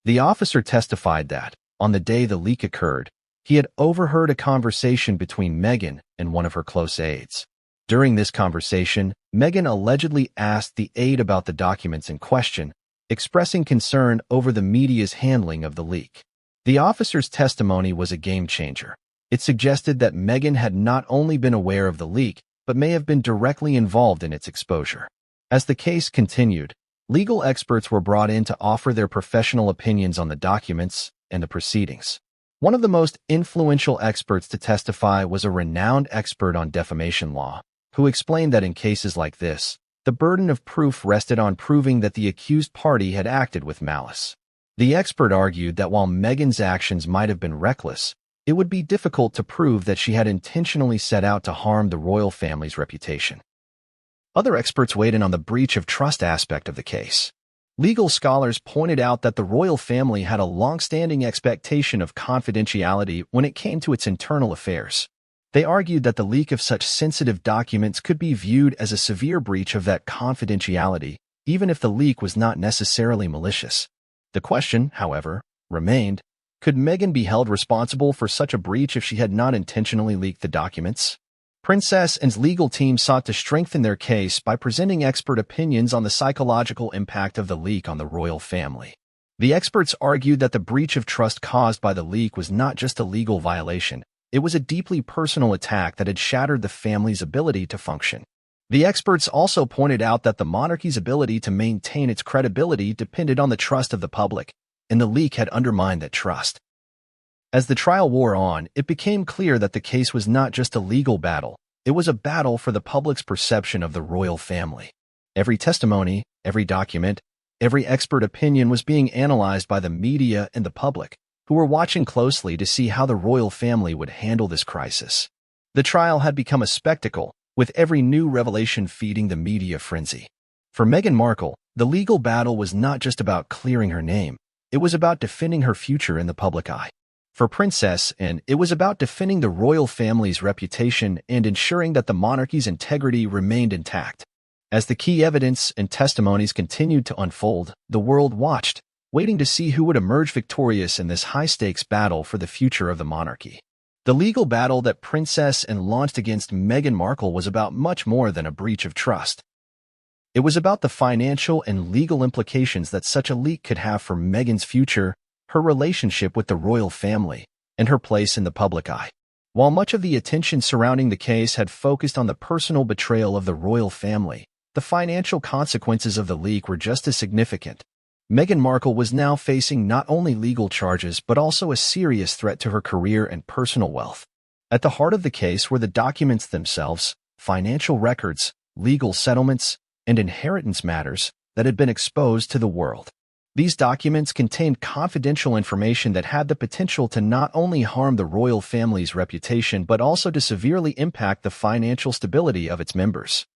[SPEAKER 1] The officer testified that, on the day the leak occurred, he had overheard a conversation between Meghan and one of her close aides. During this conversation, Meghan allegedly asked the aide about the documents in question, expressing concern over the media's handling of the leak. The officer's testimony was a game-changer. It suggested that Meghan had not only been aware of the leak, but may have been directly involved in its exposure. As the case continued, legal experts were brought in to offer their professional opinions on the documents and the proceedings. One of the most influential experts to testify was a renowned expert on defamation law, who explained that in cases like this, the burden of proof rested on proving that the accused party had acted with malice. The expert argued that while Meghan's actions might have been reckless, it would be difficult to prove that she had intentionally set out to harm the royal family's reputation. Other experts weighed in on the breach of trust aspect of the case. Legal scholars pointed out that the royal family had a long-standing expectation of confidentiality when it came to its internal affairs. They argued that the leak of such sensitive documents could be viewed as a severe breach of that confidentiality, even if the leak was not necessarily malicious. The question, however, remained, could Meghan be held responsible for such a breach if she had not intentionally leaked the documents? Princess Anne's legal team sought to strengthen their case by presenting expert opinions on the psychological impact of the leak on the royal family. The experts argued that the breach of trust caused by the leak was not just a legal violation, it was a deeply personal attack that had shattered the family's ability to function. The experts also pointed out that the monarchy's ability to maintain its credibility depended on the trust of the public, and the leak had undermined that trust. As the trial wore on, it became clear that the case was not just a legal battle, it was a battle for the public's perception of the royal family. Every testimony, every document, every expert opinion was being analyzed by the media and the public, who were watching closely to see how the royal family would handle this crisis. The trial had become a spectacle, with every new revelation feeding the media frenzy. For Meghan Markle, the legal battle was not just about clearing her name, it was about defending her future in the public eye. For Princess Anne, it was about defending the royal family's reputation and ensuring that the monarchy's integrity remained intact. As the key evidence and testimonies continued to unfold, the world watched, waiting to see who would emerge victorious in this high-stakes battle for the future of the monarchy. The legal battle that Princess Anne launched against Meghan Markle was about much more than a breach of trust. It was about the financial and legal implications that such a leak could have for Meghan's future, her relationship with the royal family, and her place in the public eye. While much of the attention surrounding the case had focused on the personal betrayal of the royal family, the financial consequences of the leak were just as significant. Meghan Markle was now facing not only legal charges but also a serious threat to her career and personal wealth. At the heart of the case were the documents themselves, financial records, legal settlements, and inheritance matters that had been exposed to the world. These documents contained confidential information that had the potential to not only harm the royal family's reputation but also to severely impact the financial stability of its members.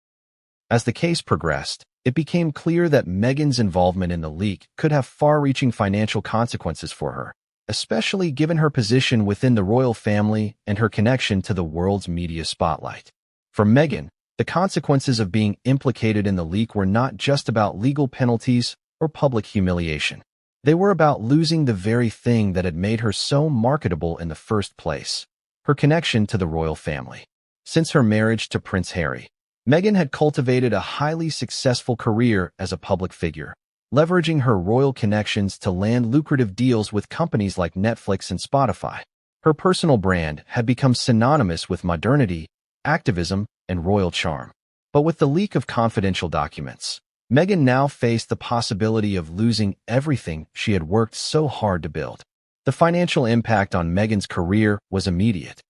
[SPEAKER 1] As the case progressed, it became clear that Meghan's involvement in the leak could have far-reaching financial consequences for her, especially given her position within the royal family and her connection to the world's media spotlight. For Meghan, the consequences of being implicated in the leak were not just about legal penalties or public humiliation. They were about losing the very thing that had made her so marketable in the first place, her connection to the royal family. Since her marriage to Prince Harry, Meghan had cultivated a highly successful career as a public figure, leveraging her royal connections to land lucrative deals with companies like Netflix and Spotify. Her personal brand had become synonymous with modernity, activism, and royal charm. But with the leak of confidential documents, Meghan now faced the possibility of losing everything she had worked so hard to build. The financial impact on Meghan's career was immediate.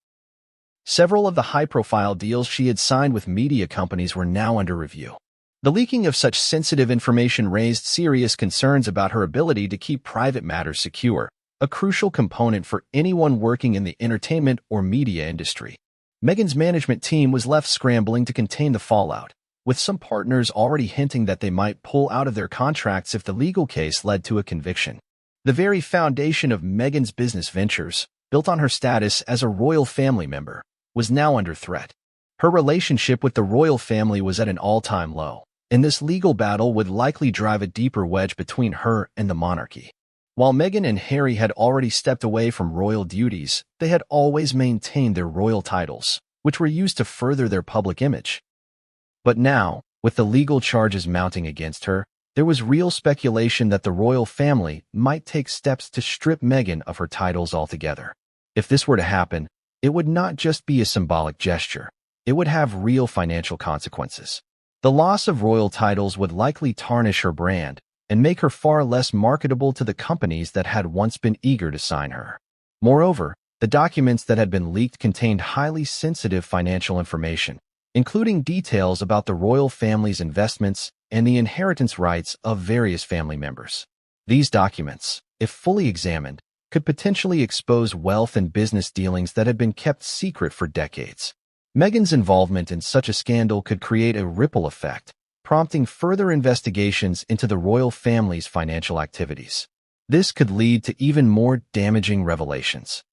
[SPEAKER 1] Several of the high-profile deals she had signed with media companies were now under review. The leaking of such sensitive information raised serious concerns about her ability to keep private matters secure, a crucial component for anyone working in the entertainment or media industry. Meghan's management team was left scrambling to contain the fallout, with some partners already hinting that they might pull out of their contracts if the legal case led to a conviction. The very foundation of Meghan's business ventures, built on her status as a royal family member, was now under threat. Her relationship with the royal family was at an all-time low, and this legal battle would likely drive a deeper wedge between her and the monarchy. While Meghan and Harry had already stepped away from royal duties, they had always maintained their royal titles, which were used to further their public image. But now, with the legal charges mounting against her, there was real speculation that the royal family might take steps to strip Meghan of her titles altogether. If this were to happen, it would not just be a symbolic gesture. It would have real financial consequences. The loss of royal titles would likely tarnish her brand and make her far less marketable to the companies that had once been eager to sign her. Moreover, the documents that had been leaked contained highly sensitive financial information, including details about the royal family's investments and the inheritance rights of various family members. These documents, if fully examined, could potentially expose wealth and business dealings that had been kept secret for decades. Meghan's involvement in such a scandal could create a ripple effect, prompting further investigations into the royal family's financial activities. This could lead to even more damaging revelations,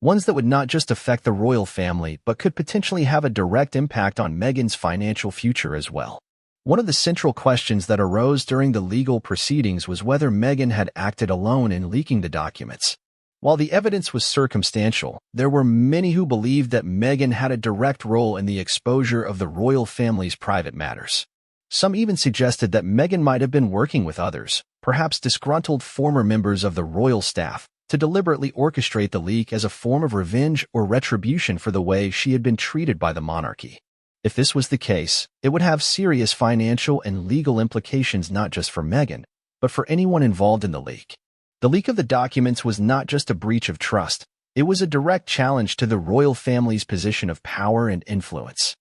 [SPEAKER 1] ones that would not just affect the royal family but could potentially have a direct impact on Meghan's financial future as well. One of the central questions that arose during the legal proceedings was whether Meghan had acted alone in leaking the documents. While the evidence was circumstantial, there were many who believed that Meghan had a direct role in the exposure of the royal family's private matters. Some even suggested that Meghan might have been working with others, perhaps disgruntled former members of the royal staff, to deliberately orchestrate the leak as a form of revenge or retribution for the way she had been treated by the monarchy. If this was the case, it would have serious financial and legal implications not just for Meghan, but for anyone involved in the leak. The leak of the documents was not just a breach of trust, it was a direct challenge to the royal family's position of power and influence.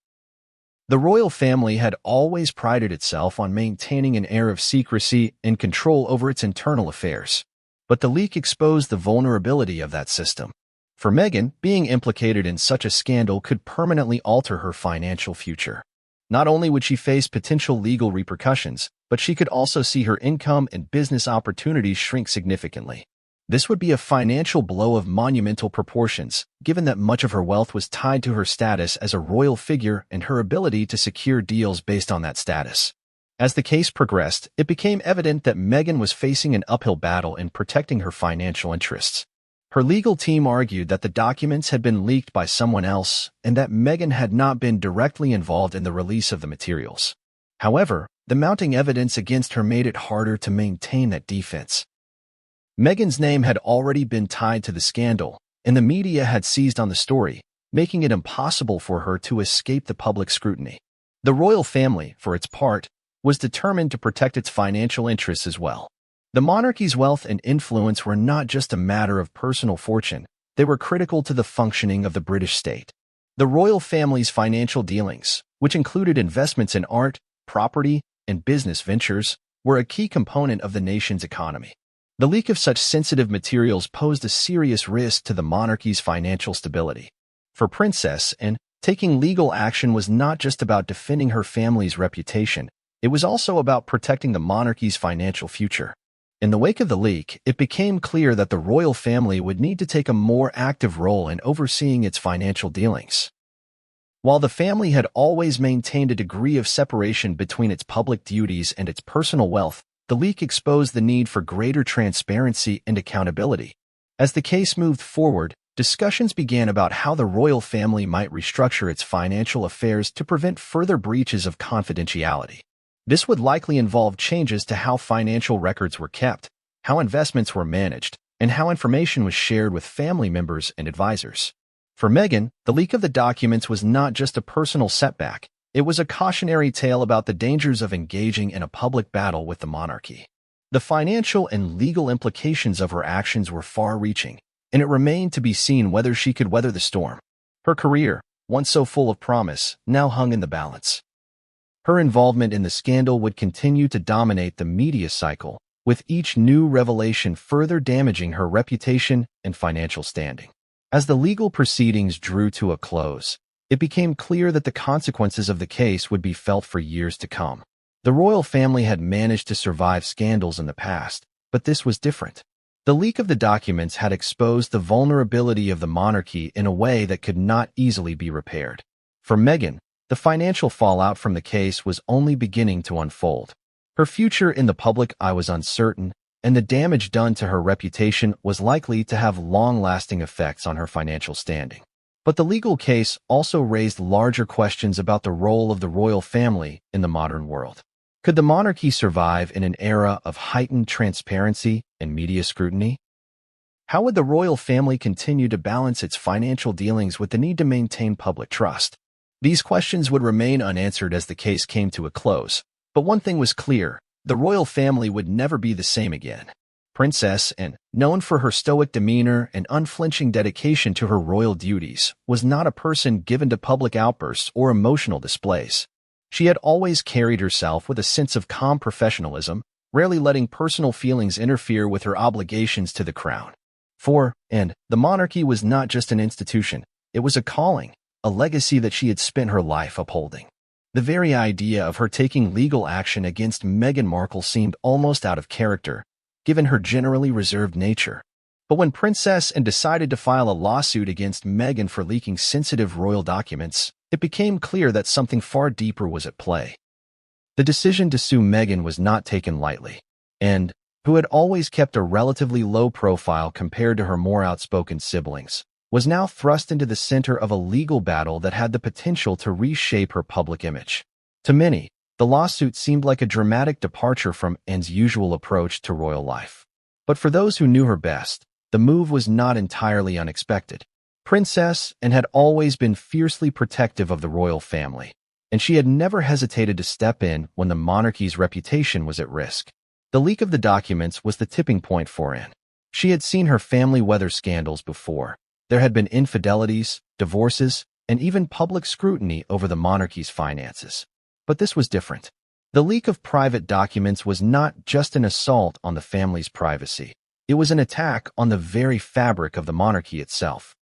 [SPEAKER 1] The royal family had always prided itself on maintaining an air of secrecy and control over its internal affairs. But the leak exposed the vulnerability of that system. For Meghan, being implicated in such a scandal could permanently alter her financial future. Not only would she face potential legal repercussions, but she could also see her income and business opportunities shrink significantly. This would be a financial blow of monumental proportions, given that much of her wealth was tied to her status as a royal figure and her ability to secure deals based on that status. As the case progressed, it became evident that Meghan was facing an uphill battle in protecting her financial interests. Her legal team argued that the documents had been leaked by someone else and that Meghan had not been directly involved in the release of the materials. However, the mounting evidence against her made it harder to maintain that defense. Meghan's name had already been tied to the scandal, and the media had seized on the story, making it impossible for her to escape the public scrutiny. The royal family, for its part, was determined to protect its financial interests as well. The monarchy's wealth and influence were not just a matter of personal fortune, they were critical to the functioning of the British state. The royal family's financial dealings, which included investments in art, property, and business ventures, were a key component of the nation's economy. The leak of such sensitive materials posed a serious risk to the monarchy's financial stability. For Princess Anne, taking legal action was not just about defending her family's reputation, it was also about protecting the monarchy's financial future. In the wake of the leak, it became clear that the royal family would need to take a more active role in overseeing its financial dealings. While the family had always maintained a degree of separation between its public duties and its personal wealth, the leak exposed the need for greater transparency and accountability. As the case moved forward, discussions began about how the royal family might restructure its financial affairs to prevent further breaches of confidentiality. This would likely involve changes to how financial records were kept, how investments were managed, and how information was shared with family members and advisors. For Meghan, the leak of the documents was not just a personal setback, it was a cautionary tale about the dangers of engaging in a public battle with the monarchy. The financial and legal implications of her actions were far-reaching, and it remained to be seen whether she could weather the storm. Her career, once so full of promise, now hung in the balance. Her involvement in the scandal would continue to dominate the media cycle, with each new revelation further damaging her reputation and financial standing. As the legal proceedings drew to a close, it became clear that the consequences of the case would be felt for years to come. The royal family had managed to survive scandals in the past, but this was different. The leak of the documents had exposed the vulnerability of the monarchy in a way that could not easily be repaired. For Meghan, the financial fallout from the case was only beginning to unfold. Her future in the public eye was uncertain, and the damage done to her reputation was likely to have long-lasting effects on her financial standing. But the legal case also raised larger questions about the role of the royal family in the modern world. Could the monarchy survive in an era of heightened transparency and media scrutiny? How would the royal family continue to balance its financial dealings with the need to maintain public trust? These questions would remain unanswered as the case came to a close, but one thing was clear: the royal family would never be the same again. Princess Anne, known for her stoic demeanor and unflinching dedication to her royal duties, was not a person given to public outbursts or emotional displays. She had always carried herself with a sense of calm professionalism, rarely letting personal feelings interfere with her obligations to the crown. For Anne, the monarchy was not just an institution, it was a calling, a legacy that she had spent her life upholding. The very idea of her taking legal action against Meghan Markle seemed almost out of character, given her generally reserved nature. But when Princess Anne decided to file a lawsuit against Meghan for leaking sensitive royal documents, it became clear that something far deeper was at play. The decision to sue Meghan was not taken lightly, and, who had always kept a relatively low profile compared to her more outspoken siblings, was now thrust into the center of a legal battle that had the potential to reshape her public image. To many, the lawsuit seemed like a dramatic departure from Anne's usual approach to royal life. But for those who knew her best, the move was not entirely unexpected. Princess Anne had always been fiercely protective of the royal family, and she had never hesitated to step in when the monarchy's reputation was at risk. The leak of the documents was the tipping point for Anne. She had seen her family weather scandals before. There had been infidelities, divorces, and even public scrutiny over the monarchy's finances. But this was different. The leak of private documents was not just an assault on the family's privacy. It was an attack on the very fabric of the monarchy itself.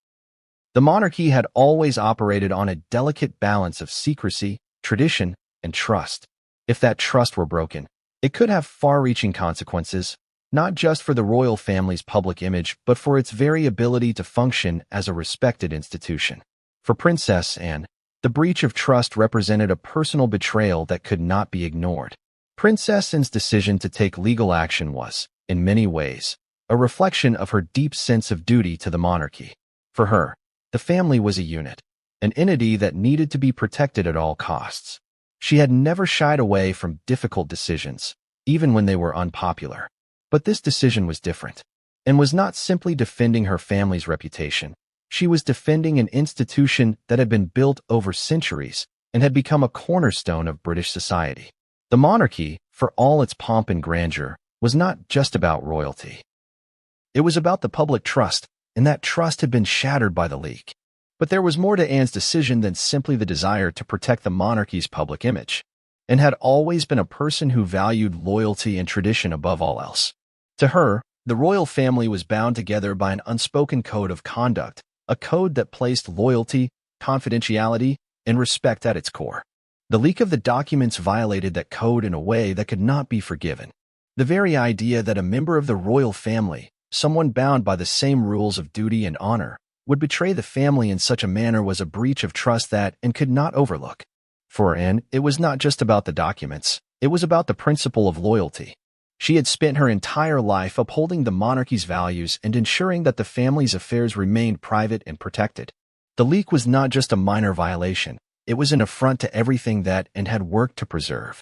[SPEAKER 1] The monarchy had always operated on a delicate balance of secrecy, tradition, and trust. If that trust were broken, it could have far-reaching consequences, not just for the royal family's public image, but for its very ability to function as a respected institution. For Princess Anne, the breach of trust represented a personal betrayal that could not be ignored. Princess Anne's decision to take legal action was, in many ways, a reflection of her deep sense of duty to the monarchy. For her, the family was a unit, an entity that needed to be protected at all costs. She had never shied away from difficult decisions, even when they were unpopular. But this decision was different, and was not simply defending her family's reputation. She was defending an institution that had been built over centuries and had become a cornerstone of British society. The monarchy, for all its pomp and grandeur, was not just about royalty. It was about the public trust, and that trust had been shattered by the leak. But there was more to Anne's decision than simply the desire to protect the monarchy's public image, and had always been a person who valued loyalty and tradition above all else. To her, the royal family was bound together by an unspoken code of conduct, a code that placed loyalty, confidentiality, and respect at its core. The leak of the documents violated that code in a way that could not be forgiven. The very idea that a member of the royal family, someone bound by the same rules of duty and honor, would betray the family in such a manner was a breach of trust that Anne could not overlook. For Anne, it was not just about the documents, it was about the principle of loyalty. She had spent her entire life upholding the monarchy's values and ensuring that the family's affairs remained private and protected. The leak was not just a minor violation, it was an affront to everything that Anne had worked to preserve.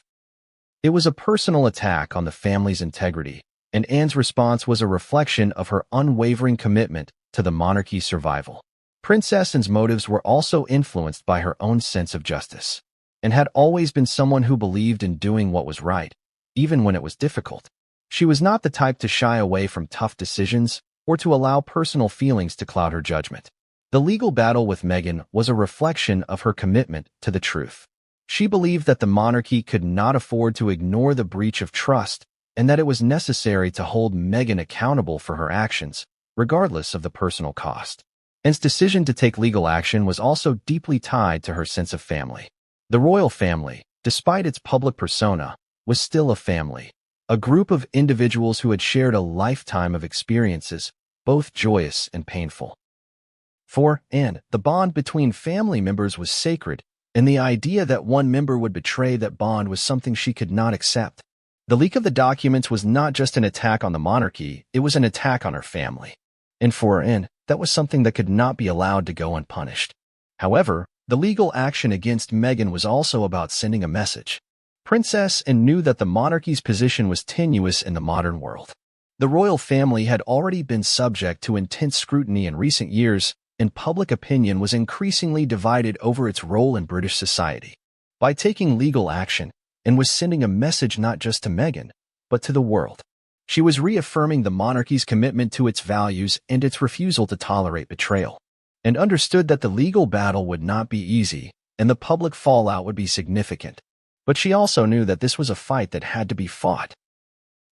[SPEAKER 1] It was a personal attack on the family's integrity, and Anne's response was a reflection of her unwavering commitment to the monarchy's survival. Princess Anne's motives were also influenced by her own sense of justice, and had always been someone who believed in doing what was right, even when it was difficult. She was not the type to shy away from tough decisions or to allow personal feelings to cloud her judgment. The legal battle with Meghan was a reflection of her commitment to the truth. She believed that the monarchy could not afford to ignore the breach of trust and that it was necessary to hold Meghan accountable for her actions, regardless of the personal cost. Anne's decision to take legal action was also deeply tied to her sense of family. The royal family, despite its public persona, was still a family, a group of individuals who had shared a lifetime of experiences, both joyous and painful. For Anne, the bond between family members was sacred, and the idea that one member would betray that bond was something she could not accept. The leak of the documents was not just an attack on the monarchy, it was an attack on her family. And for Anne, that was something that could not be allowed to go unpunished. However, the legal action against Meghan was also about sending a message. Princess Anne knew that the monarchy's position was tenuous in the modern world. The royal family had already been subject to intense scrutiny in recent years, and public opinion was increasingly divided over its role in British society. By taking legal action, Anne was sending a message not just to Meghan, but to the world. She was reaffirming the monarchy's commitment to its values and its refusal to tolerate betrayal, and understood that the legal battle would not be easy, and the public fallout would be significant. But she also knew that this was a fight that had to be fought.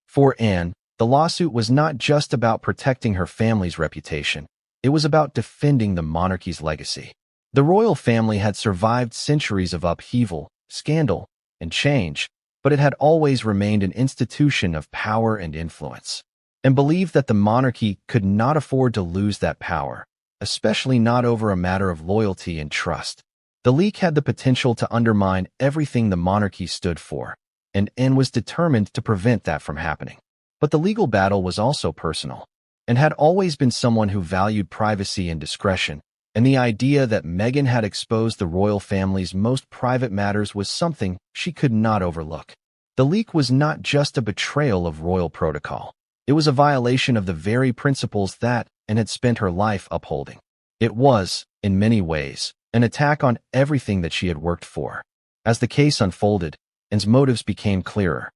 [SPEAKER 1] For Anne, the lawsuit was not just about protecting her family's reputation, it was about defending the monarchy's legacy. The royal family had survived centuries of upheaval, scandal, and change, but it had always remained an institution of power and influence, and believed that the monarchy could not afford to lose that power, especially not over a matter of loyalty and trust. The leak had the potential to undermine everything the monarchy stood for, and Anne was determined to prevent that from happening. But the legal battle was also personal, and had always been someone who valued privacy and discretion, and the idea that Meghan had exposed the royal family's most private matters was something she could not overlook. The leak was not just a betrayal of royal protocol. It was a violation of the very principles that Anne had spent her life upholding. It was, in many ways, an attack on everything that she had worked for. As the case unfolded, Anne's motives became clearer.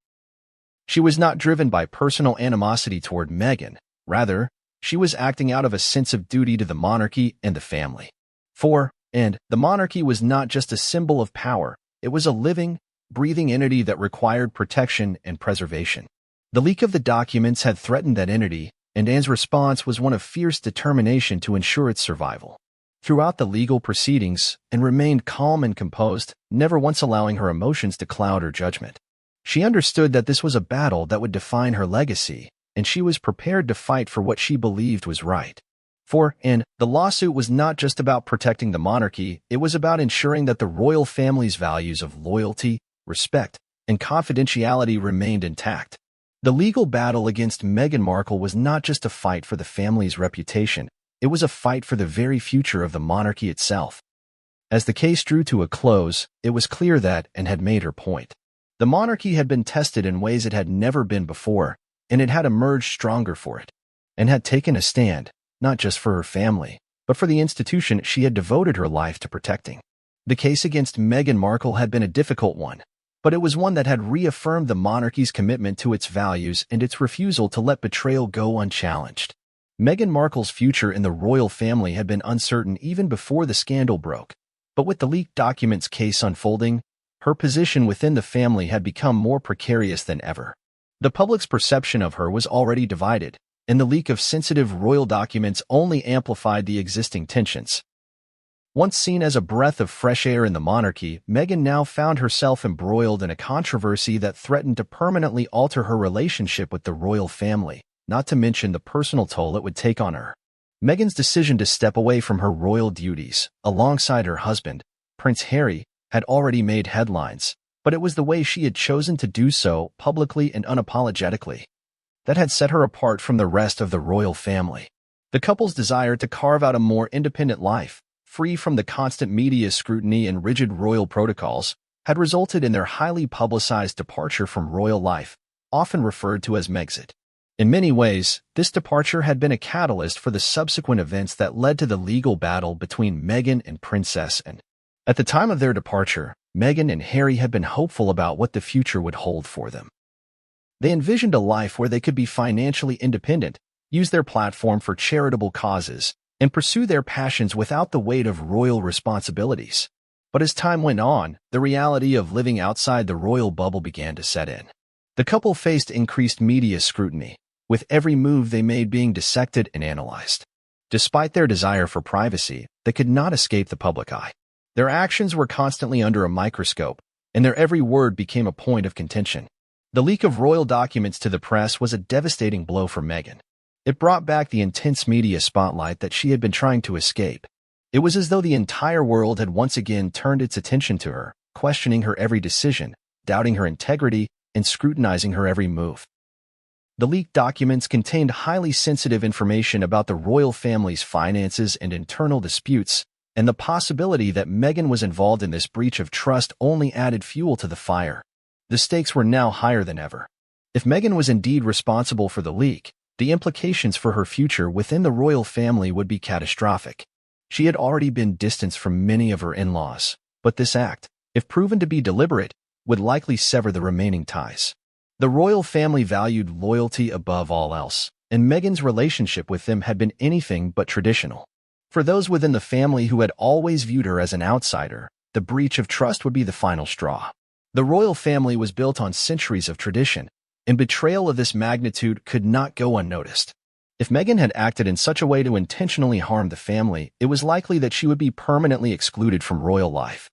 [SPEAKER 1] She was not driven by personal animosity toward Meghan. Rather, she was acting out of a sense of duty to the monarchy and the family. For Anne, the monarchy was not just a symbol of power, it was a living, breathing entity that required protection and preservation. The leak of the documents had threatened that entity, and Anne's response was one of fierce determination to ensure its survival. Throughout the legal proceedings, Anne remained calm and composed, never once allowing her emotions to cloud her judgment. She understood that this was a battle that would define her legacy, and she was prepared to fight for what she believed was right. The lawsuit was not just about protecting the monarchy, it was about ensuring that the royal family's values of loyalty, respect, and confidentiality remained intact. The legal battle against Meghan Markle was not just a fight for the family's reputation, it was a fight for the very future of the monarchy itself. As the case drew to a close, it was clear that, and had made her point, the monarchy had been tested in ways it had never been before, and it had emerged stronger for it, and had taken a stand, not just for her family, but for the institution she had devoted her life to protecting. The case against Meghan Markle had been a difficult one, but it was one that had reaffirmed the monarchy's commitment to its values and its refusal to let betrayal go unchallenged. Meghan Markle's future in the royal family had been uncertain even before the scandal broke, but with the leaked documents case unfolding, her position within the family had become more precarious than ever. The public's perception of her was already divided, and the leak of sensitive royal documents only amplified the existing tensions. Once seen as a breath of fresh air in the monarchy, Meghan now found herself embroiled in a controversy that threatened to permanently alter her relationship with the royal family, not to mention the personal toll it would take on her. Meghan's decision to step away from her royal duties, alongside her husband, Prince Harry, had already made headlines, but it was the way she had chosen to do so, publicly and unapologetically, that had set her apart from the rest of the royal family. The couple's desire to carve out a more independent life, free from the constant media scrutiny and rigid royal protocols, had resulted in their highly publicized departure from royal life, often referred to as Megxit. In many ways, this departure had been a catalyst for the subsequent events that led to the legal battle between Meghan and Princess Anne. At the time of their departure, Meghan and Harry had been hopeful about what the future would hold for them. They envisioned a life where they could be financially independent, use their platform for charitable causes, and pursue their passions without the weight of royal responsibilities. But as time went on, the reality of living outside the royal bubble began to set in. The couple faced increased media scrutiny, with every move they made being dissected and analyzed. Despite their desire for privacy, they could not escape the public eye. Their actions were constantly under a microscope, and their every word became a point of contention. The leak of royal documents to the press was a devastating blow for Meghan. It brought back the intense media spotlight that she had been trying to escape. It was as though the entire world had once again turned its attention to her, questioning her every decision, doubting her integrity, and scrutinizing her every move. The leaked documents contained highly sensitive information about the royal family's finances and internal disputes, and the possibility that Meghan was involved in this breach of trust only added fuel to the fire. The stakes were now higher than ever. If Meghan was indeed responsible for the leak, the implications for her future within the royal family would be catastrophic. She had already been distanced from many of her in-laws, but this act, if proven to be deliberate, would likely sever the remaining ties. The royal family valued loyalty above all else, and Meghan's relationship with them had been anything but traditional. For those within the family who had always viewed her as an outsider, the breach of trust would be the final straw. The royal family was built on centuries of tradition, and betrayal of this magnitude could not go unnoticed. If Meghan had acted in such a way to intentionally harm the family, it was likely that she would be permanently excluded from royal life.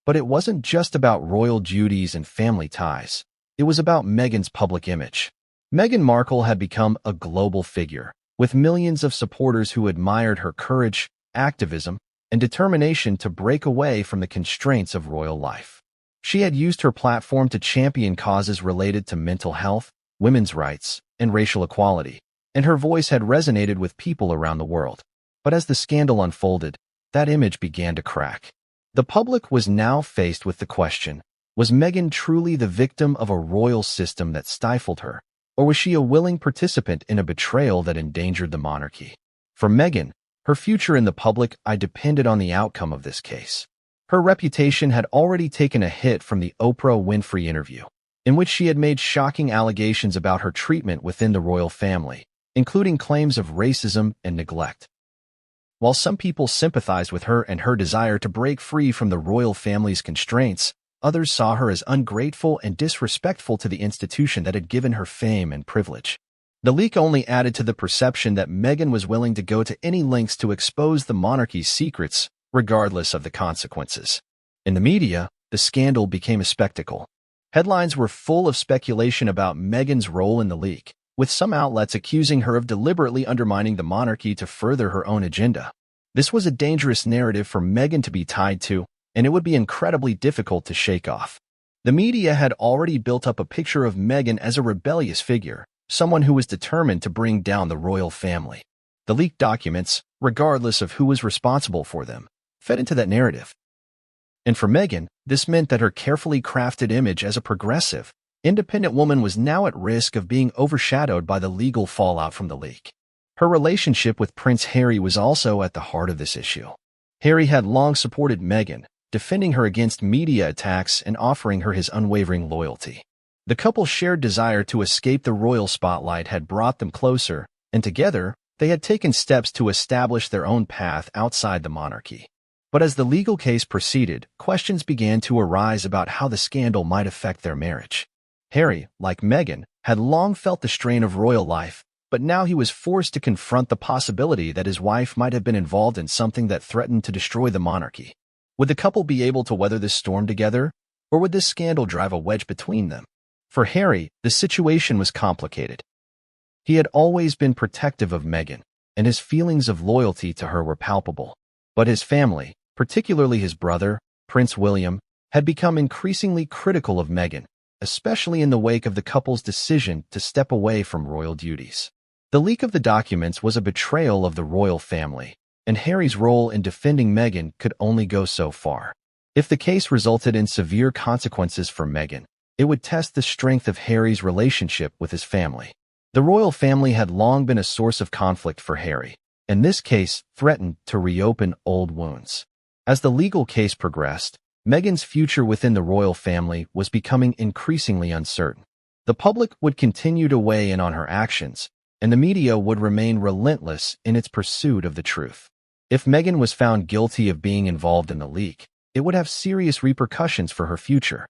[SPEAKER 1] But it wasn't just about royal duties and family ties. It was about Meghan's public image. Meghan Markle had become a global figure, with millions of supporters who admired her courage, activism, and determination to break away from the constraints of royal life. She had used her platform to champion causes related to mental health, women's rights, and racial equality, and her voice had resonated with people around the world. But as the scandal unfolded, that image began to crack. The public was now faced with the question, was Meghan truly the victim of a royal system that stifled her, or was she a willing participant in a betrayal that endangered the monarchy? For Meghan, her future in the public eye depended on the outcome of this case. Her reputation had already taken a hit from the Oprah Winfrey interview, in which she had made shocking allegations about her treatment within the royal family, including claims of racism and neglect. While some people sympathized with her and her desire to break free from the royal family's constraints, others saw her as ungrateful and disrespectful to the institution that had given her fame and privilege. The leak only added to the perception that Meghan was willing to go to any lengths to expose the monarchy's secrets, regardless of the consequences. In the media, the scandal became a spectacle. Headlines were full of speculation about Meghan's role in the leak, with some outlets accusing her of deliberately undermining the monarchy to further her own agenda. This was a dangerous narrative for Meghan to be tied to, and it would be incredibly difficult to shake off. The media had already built up a picture of Meghan as a rebellious figure, someone who was determined to bring down the royal family. The leaked documents, regardless of who was responsible for them, fed into that narrative. And for Meghan, this meant that her carefully crafted image as a progressive, independent woman was now at risk of being overshadowed by the legal fallout from the leak. Her relationship with Prince Harry was also at the heart of this issue. Harry had long supported Meghan, defending her against media attacks and offering her his unwavering loyalty. The couple's shared desire to escape the royal spotlight had brought them closer, and together, they had taken steps to establish their own path outside the monarchy. But as the legal case proceeded, questions began to arise about how the scandal might affect their marriage. Harry, like Meghan, had long felt the strain of royal life, but now he was forced to confront the possibility that his wife might have been involved in something that threatened to destroy the monarchy. Would the couple be able to weather this storm together, or would this scandal drive a wedge between them? For Harry, the situation was complicated. He had always been protective of Meghan, and his feelings of loyalty to her were palpable. But his family, particularly his brother, Prince William, had become increasingly critical of Meghan, especially in the wake of the couple's decision to step away from royal duties. The leak of the documents was a betrayal of the royal family, and Harry's role in defending Meghan could only go so far. If the case resulted in severe consequences for Meghan, it would test the strength of Harry's relationship with his family. The royal family had long been a source of conflict for Harry, and this case threatened to reopen old wounds. As the legal case progressed, Meghan's future within the royal family was becoming increasingly uncertain. The public would continue to weigh in on her actions, and the media would remain relentless in its pursuit of the truth. If Meghan was found guilty of being involved in the leak, it would have serious repercussions for her future.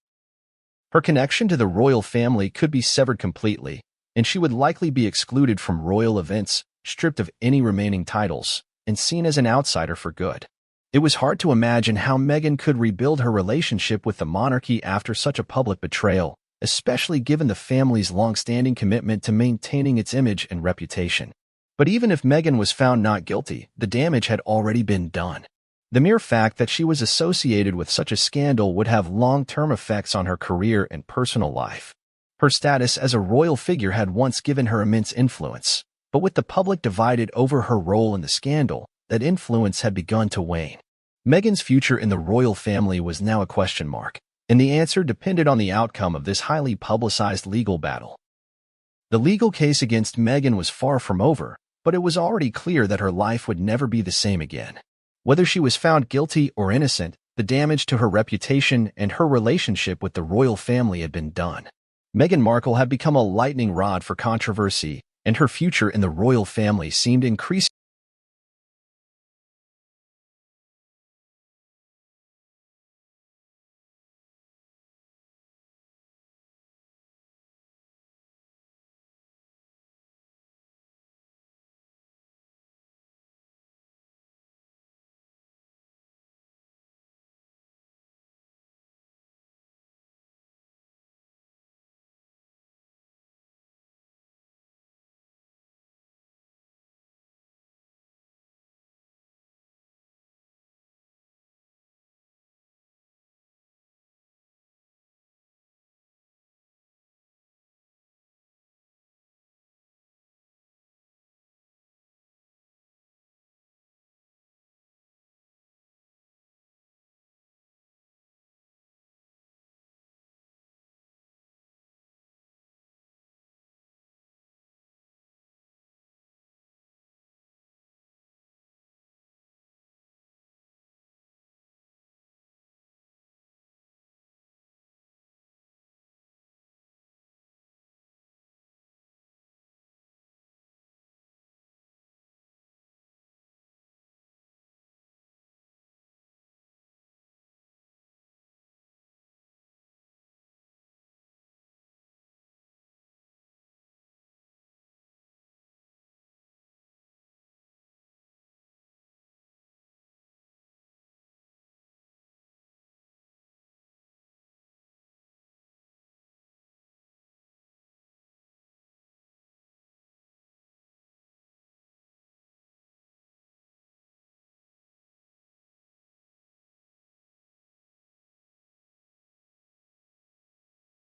[SPEAKER 1] Her connection to the royal family could be severed completely, and she would likely be excluded from royal events, stripped of any remaining titles, and seen as an outsider for good. It was hard to imagine how Meghan could rebuild her relationship with the monarchy after such a public betrayal, especially given the family's long-standing commitment to maintaining its image and reputation. But even if Meghan was found not guilty, the damage had already been done. The mere fact that she was associated with such a scandal would have long-term effects on her career and personal life. Her status as a royal figure had once given her immense influence, but with the public divided over her role in the scandal, that influence had begun to wane. Meghan's future in the royal family was now a question mark, and the answer depended on the outcome of this highly publicized legal battle. The legal case against Meghan was far from over, but it was already clear that her life would never be the same again. Whether she was found guilty or innocent, the damage to her reputation and her relationship with the royal family had been done. Meghan Markle had become a lightning rod for controversy, and her future in the royal family seemed increasingly